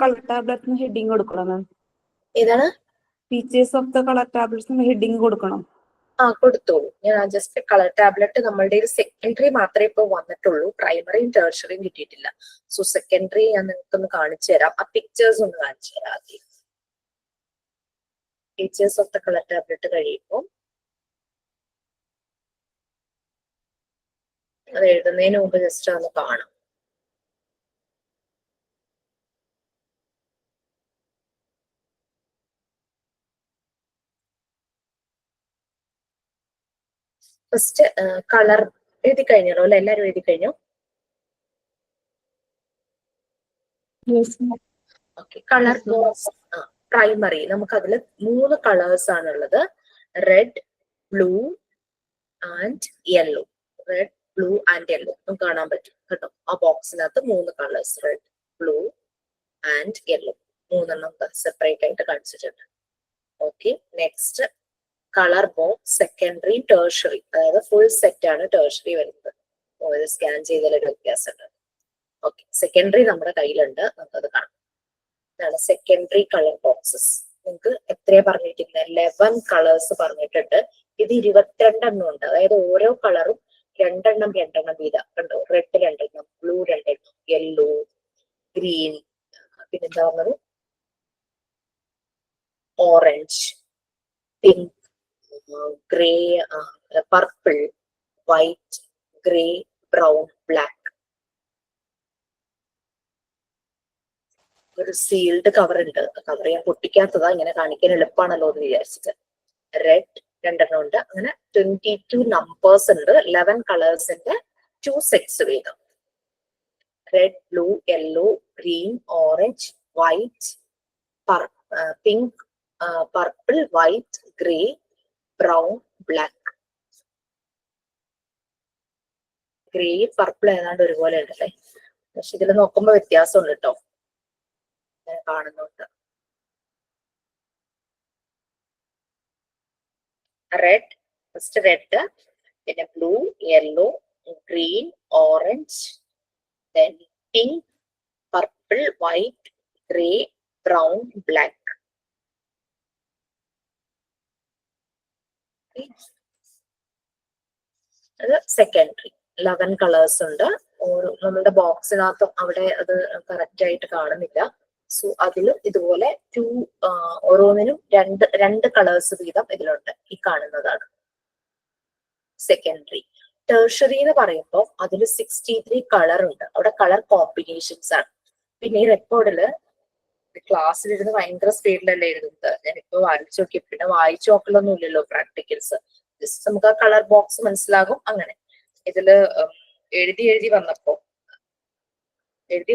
കളർ ടാബ്ലറ്റിന് ഹെഡിങ് കൊടുക്കണം മാം. ഏതാണ്? ഫീച്ചേഴ്സ് ഓഫ് ദ കളർ ടാബ്ലറ്റ്സിന് ഹെഡിങ് കൊടുക്കണം. കൊടുത്തോളൂ. ഞാൻ ജസ്റ്റ് കളർ ടാബ്ലറ്റ് നമ്മളുടെ ഒരു സെക്കൻഡറി മാത്രമേ ഇപ്പൊ വന്നിട്ടുള്ളൂ, പ്രൈമറിയും ടേർഷറിയും കിട്ടിയിട്ടില്ല. സോ സെക്കൻഡറി ഞാൻ നിങ്ങൾക്ക് ഒന്ന് കാണിച്ചു തരാം. ആ പിക്ചേഴ്സ് ഒന്ന് കാണിച്ചു തരാം. ആദ്യം features of the colour tablet കഴിയുമ്പോൾ അത് എഴുതുന്നതിന് മുമ്പ് ജസ്റ്റ് ഒന്ന് കാണാം. ഫസ്റ്റ് കളർ എഴുതി കഴിഞ്ഞല്ലോ അല്ലെ? എല്ലാരും എഴുതി കഴിഞ്ഞു? ഓക്കെ. കളർ ബോക്സ് പ്രൈമറി നമുക്ക് അതിൽ 3 കളേഴ്സ് ആണുള്ളത്. Red, blue and yellow. Red, blue and yellow നമുക്ക് കാണാൻ പറ്റും കേട്ടോ. ആ ബോക്സിനകത്ത് 3 colours, red, blue and yellow, 3 separate ആയിട്ട് കാണിച്ചിട്ടുണ്ട്. Okay. Next colour box secondary, tertiary, അതായത് ഫുൾ സെറ്റ് ആണ് ടേർഷറി വരുന്നത്. സ്കാൻ ചെയ്തതിലൊരു വ്യത്യാസമുണ്ട്. ഓക്കെ. സെക്കൻഡറി നമ്മുടെ കയ്യിലുണ്ട്, നമുക്കത് കാണാം. ഇതാണ് സെക്കൻഡറി കളർ ബോക്സസ്. നിങ്ങൾക്ക് എത്രയാ പറഞ്ഞിരിക്കുന്നത്? 11 കളേഴ്സ് പറഞ്ഞിട്ടുണ്ട്. ഇത് 22 എണ്ണം ഉണ്ട്. അതായത് ഓരോ കളറും 2 എണ്ണം വീതം കണ്ടോ. റെഡ് 2 എണ്ണം, ബ്ലൂ 2 എണ്ണം, യെല്ലോ, ഗ്രീൻ, പിന്നെന്താ പറഞ്ഞത്, orange, pink, grey, purple, white, grey, brown, black. ഒരു സീൽഡ് കവർ ഉണ്ട്. കവർ ഞാൻ പൊട്ടിക്കാത്തതാ, ഇങ്ങനെ കാണിക്കാൻ എളുപ്പമാണല്ലോ എന്ന് വിചാരിച്ചിട്ട്. റെഡ് 2 എണ്ണം ഉണ്ട്. അങ്ങനെ 22 നമ്പേഴ്സ് ഉണ്ട്. 11 കളേഴ്സിന്റെ 2 സെറ്റ്സ് വീതം. Red, blue, yellow, green, orange, white, pink, purple, white, grey, brown, black. Grey purple ഏതാണ്ട് ഒരുപോലെ ഉണ്ടല്ലേ, പക്ഷെ ഇതിൽ നോക്കുമ്പോ വ്യത്യാസമുണ്ട് കേട്ടോ. ഇങ്ങനെ കാണുന്നുണ്ട്. റെഡ്, ഫസ്റ്റ് റെഡ്, പിന്നെ blue, yellow, green, orange, then pink, purple, white, grey, brown, black. അത് സെക്കൻഡറി. 11 കളേഴ്സ് ഉണ്ട്. നമ്മുടെ ബോക്സിനകത്തും അവിടെ അത് കറക്റ്റ് ആയിട്ട് കാണുന്നില്ല. സോ അതിലും ഇതുപോലെ ഓരോന്നിനും രണ്ട് കളേഴ്സ് വീതം ഇതിലുണ്ട്. ഈ കാണുന്നതാണ് സെക്കൻഡറി. ടേർഷറി എന്ന് പറയുമ്പോൾ അതിൽ 63 കളർ ഉണ്ട്. അവിടെ കളർ കോമ്പിനേഷൻസ് ആണ്. പിന്നെ ഈ റെക്കോർഡില് ക്ലാസ്സിലിരുന്ന് ഭയങ്കര സ്പീഡിലല്ലേ എഴുതുന്നത്. ഞാനിപ്പോ വായിച്ചു നോക്കി. പിന്നെ വായിച്ചു നോക്കലൊന്നും ഇല്ലല്ലോ പ്രാക്ടിക്കൽസ്. ജസ്റ്റ് നമുക്ക് ആ കളർ ബോക്സ് മനസ്സിലാകും. അങ്ങനെ ഇതില് എഴുതി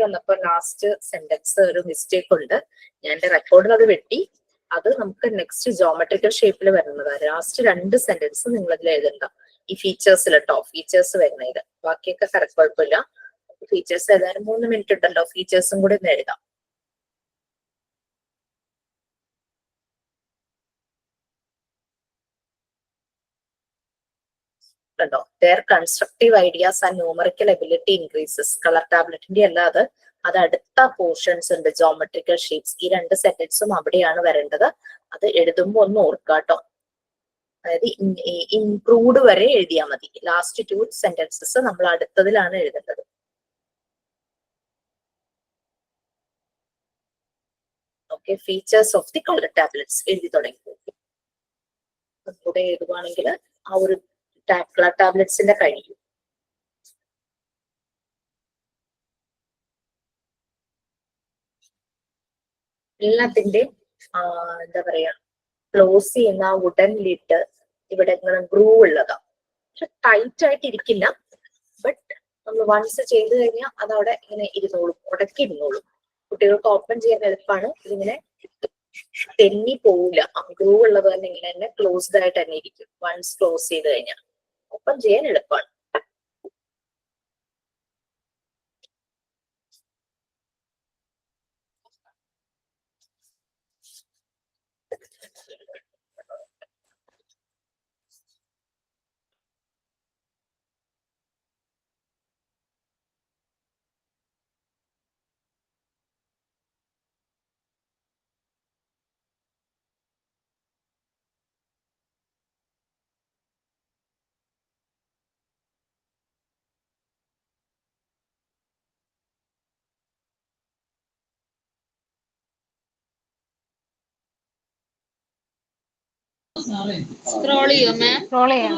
വന്നപ്പോ ലാസ്റ്റ് സെന്റൻസ് ഒരു മിസ്റ്റേക്ക് ഉണ്ട്. ഞാൻ എന്റെ റെക്കോർഡിൽ അത് വെട്ടി. അത് നമുക്ക് നെക്സ്റ്റ് ജോമെട്രിക്കൽ ഷേപ്പിൽ വരുന്നതാണ്. ലാസ്റ്റ് 2 സെന്റൻസ് നിങ്ങൾ ഇതിൽ എഴുതണ്ട. ഈ ഫീച്ചേഴ്സിൽ കേട്ടോ, ഫീച്ചേഴ്സ് വരുന്നത്. ബാക്കിയൊക്കെ കറക്റ്റ്, കുഴപ്പമില്ല. ഫീച്ചേഴ്സ് ഏതായാലും 3 മിനിറ്റ് ഉണ്ടല്ലോ, ഫീച്ചേഴ്സും കൂടി ഒന്ന് എഴുതാം. കണ്ടോ, their constructive ideas and numerical ability increases. Colour ടാബ്ലറ്റിന്റെ അല്ലാതെ അത് അടുത്ത പോർഷൻസ് ഉണ്ട്, ജോമെട്രിക്കൽ ഷേപ്സ്. ഈ 2 സെന്റൻസും അവിടെയാണ് വരേണ്ടത്. അത് എഴുതുമ്പോൾ ഒന്ന് ഓർക്കാട്ടോ. അതായത് ഇംപ്രൂവ്ഡ് വരെ എഴുതിയാൽ മതി. ലാസ്റ്റ് 2 സെന്റൻസസ് നമ്മൾ അടുത്തതിലാണ് എഴുതേണ്ടത്. Okay, features of the colour tablets എഴുതി തുടങ്ങി. കൂടെ എഴുതുവാണെങ്കിൽ ആ ഒരു കളർ ടാബ്ലറ്റ്സിന്റെ കഴിയും. എല്ലാത്തിന്റെയും എന്താ പറയാ, ക്ലോസ് ചെയ്യുന്ന വുഡൻ ലിഡ് ഇവിടെ ഇങ്ങനെ ഗ്രൂ ഉള്ളതാ. പക്ഷെ ടൈറ്റ് ആയിട്ട് ഇരിക്കില്ല. ബട്ട് നമ്മൾ വൺസ് ചെയ്ത് കഴിഞ്ഞാൽ അതവിടെ ഇങ്ങനെ ഇരുന്നോളും, ഉടക്കി ഇരുന്നോളും. കുട്ടികൾക്ക് ഓപ്പൺ ചെയ്യാൻ എളുപ്പമാണ്. ഇതിങ്ങനെ തെന്നി പോവില്ല. ഗ്രൂ ഉള്ളത് തന്നെ ഇങ്ങനെ തന്നെ ക്ലോസ്ഡ് ആയിട്ട് തന്നെ ഇരിക്കും. വൺസ് ക്ലോസ് ചെയ്ത് കഴിഞ്ഞാൽ ഓപ്പൺ ചെയ്യാൻ എളുപ്പമാണ്. സ്ക്രോൾ ചെയ്യോ മാം? സ്ക്രോൾ ചെയ്യാം.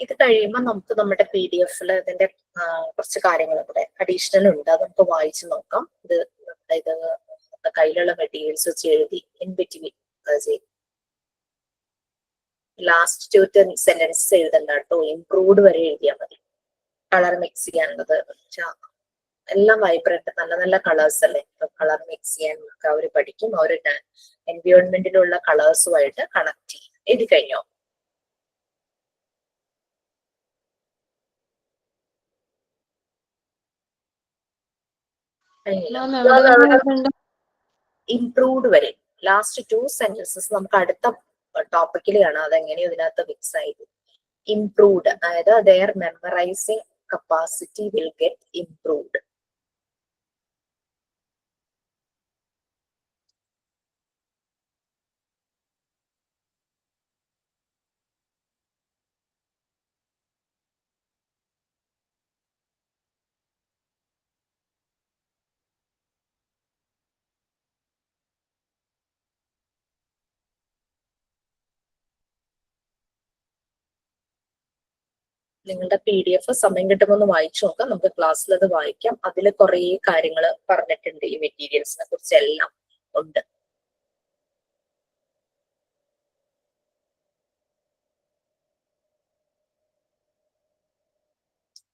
ഇത് കഴിയുമ്പോൾ നമുക്ക് നമ്മുടെ PDF-ൽ ഇതിന്റെ കുറച്ച് കാര്യങ്ങൾ കൂടെ അഡീഷണൽ ഉണ്ട്, അത് നമുക്ക് വായിച്ചു നോക്കാം. ഇത് കയ്യിലുള്ള മെറ്റീരിയൽസ് വെച്ച് എഴുതി ഇൻ ബിറ്റ്വീൻ ലാസ്റ്റ് 2 സെന്റൻസസ് എഴുതണ്ട കേട്ടോ, ഇംപ്രൂവ്ഡ് വരെ എഴുതിയാൽ മതി. കളർ മിക്സ് ചെയ്യാനുള്ളത് എല്ലാം വൈബ്രന്റ് നല്ല നല്ല കളേഴ്സ് അല്ലേ, കളർ മിക്സ് ചെയ്യാൻ ഒക്കെ അവർ പഠിക്കും. അവർ എൻവയോൺമെന്റിലുള്ള കളേഴ്സുമായിട്ട് കണക്ട് ചെയ്യും. എഴുതി കഴിഞ്ഞോ? ഇംപ്രൂവ്ഡ് വരെ ലാസ്റ്റ് 2 സെന്റൻസസ് നമുക്ക് അടുത്ത ടോപ്പിക്കിൽ കാണാം അതെങ്ങനെയോ ഇതിനകത്ത് മിക്സ് ആയത്. ഇംപ്രൂവ്ഡ് അതായത് their memorizing capacity will get improved. നിങ്ങളുടെ PDF സമയം കിട്ടുമ്പോൾ ഒന്ന് വായിച്ചു നോക്കാം. നമുക്ക് ക്ലാസ്സിൽ അത് വായിക്കാം. അതിൽ കുറെ കാര്യങ്ങൾ പറഞ്ഞിട്ടുണ്ട്, ഈ മെറ്റീരിയൽസിനെ കുറിച്ച് എല്ലാം ഉണ്ട്.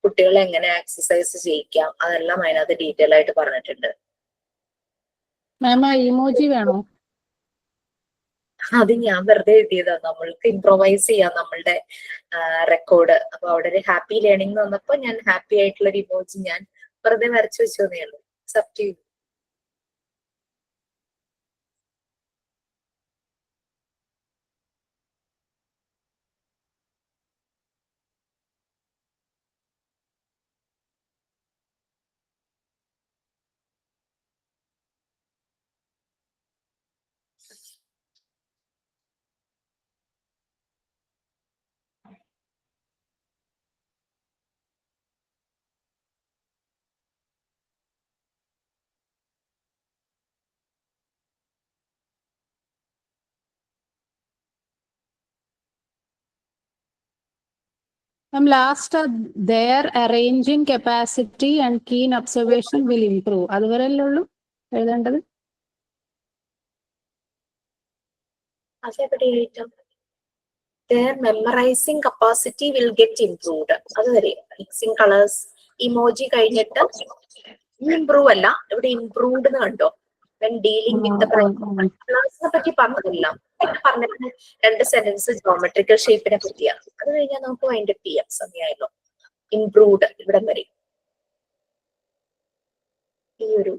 കുട്ടികളെ എങ്ങനെ എക്സസൈസ് ചെയ്യിക്കാം അതെല്ലാം അതിനകത്ത് ഡീറ്റെയിൽ ആയിട്ട് പറഞ്ഞിട്ടുണ്ട്. മാം ഇമോജി വേണോ? അത് ഞാൻ വെറുതെ എഴുതിയതാ, നമ്മൾക്ക് ഇംപ്രൊവൈസ് ചെയ്യാം നമ്മളുടെ റെക്കോർഡ്. അപ്പൊ അവിടെ ഒരു ഹാപ്പി ലേണിംഗ് വന്നപ്പോ ഞാൻ ഹാപ്പി ആയിട്ടുള്ള ഒരു ഇമോജി ഞാൻ വെറുതെ വരച്ചു വെച്ചതേ ഉള്ളൂ. അക്സെപ്റ്റ് ചെയ്തു. Ma'am last their arranging capacity and keen observation will improve. അതുവരെയല്ലേ ഉള്ളൂ എഴുതേണ്ടത്? അതെവിടെ എഴുതാം? their memorizing capacity will get improved. അതുവരെ മിക്സിംഗ് കളേഴ്സ് ഇമോജി കഴിഞ്ഞിട്ട് ഇംപ്രൂവ് അല്ല, ഇവിടെ ഇംപ്രൂവ്ഡ് എന്ന് കണ്ടോ? when dealing with the കളേഴ്സിനെ പറ്റി പറഞ്ഞില്ല. പിന്നെ പറഞ്ഞിട്ട് 2 സെന്റൻസ് ജോമെട്രിക്കൽ ഷേപ്പിനെ പറ്റിയാണ്. അത് കഴിഞ്ഞാൽ നമുക്ക് വൈൻഡപ്പ് ചെയ്യാം, സമയമായല്ലോ. ഇംപ്രൂവ്ഡ് ഇവിടെ വരെ ഈ ഒരു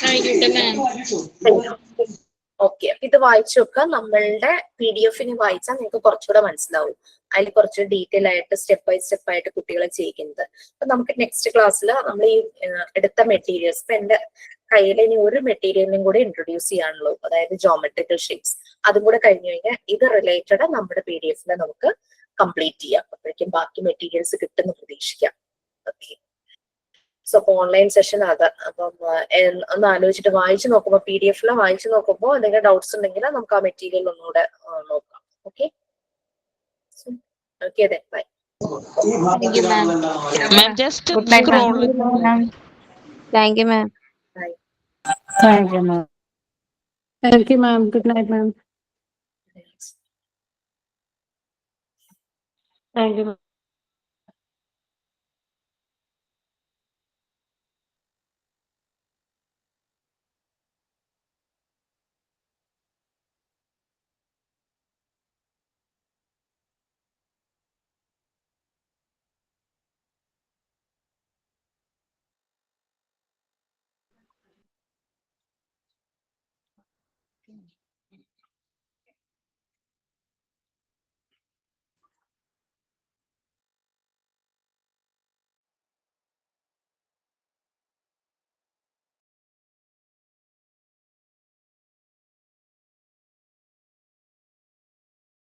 കഴിഞ്ഞിട്ട് മാം ഓക്കെ. ഇത് വായിച്ചു നോക്കുക. നമ്മളുടെ PDF-ന് വായിച്ചാൽ നിങ്ങൾക്ക് കുറച്ചുകൂടെ മനസ്സിലാവും. അതിൽ കുറച്ച് ഡീറ്റെയിൽ ആയിട്ട് സ്റ്റെപ്പ് ബൈ സ്റ്റെപ്പ് ആയിട്ട് കുട്ടികളെ ചെയ്യിക്കുന്നത്. അപ്പൊ നമുക്ക് നെക്സ്റ്റ് ക്ലാസ്സിൽ നമ്മൾ ഈ എടുത്ത മെറ്റീരിയൽസ്, ഇപ്പൊ എന്റെ കയ്യിൽ ഇനി ഒരു മെറ്റീരിയലിനും കൂടെ ഇൻട്രൊഡ്യൂസ് ചെയ്യാനുള്ളൂ, അതായത് ജോമെട്രിക്കൽ ഷേപ്സ്. അതും കൂടെ കഴിഞ്ഞു കഴിഞ്ഞാൽ ഇത് റിലേറ്റഡ് നമ്മുടെ PDF-ൽ നമുക്ക് കംപ്ലീറ്റ് ചെയ്യാം. അപ്പോഴേക്കും ബാക്കി മെറ്റീരിയൽസ് കിട്ടുന്ന പ്രതീക്ഷിക്കാം. ഓക്കെ. സോ അപ്പൊ ഓൺലൈൻ സെഷൻ അത് അപ്പം ഒന്ന് ആലോചിച്ചിട്ട് വായിച്ചു നോക്കുമ്പോൾ PDF-ല് വായിച്ചു നോക്കുമ്പോൾ എന്തെങ്കിലും ഡൗട്ട്സ് ഉണ്ടെങ്കിൽ നമുക്ക് ആ മെറ്റീരിയൽ ഒന്നുകൂടെ നോക്കാം. ഓക്കെ ഓക്കെ അതെ bye. Thank you ma'am. Ma'am, just Good night, ma'am. scroll. Thank you, ma'am. Bye. Thank you, ma'am. Thank you, ma'am. Good night, ma'am. Thank you, ma'am.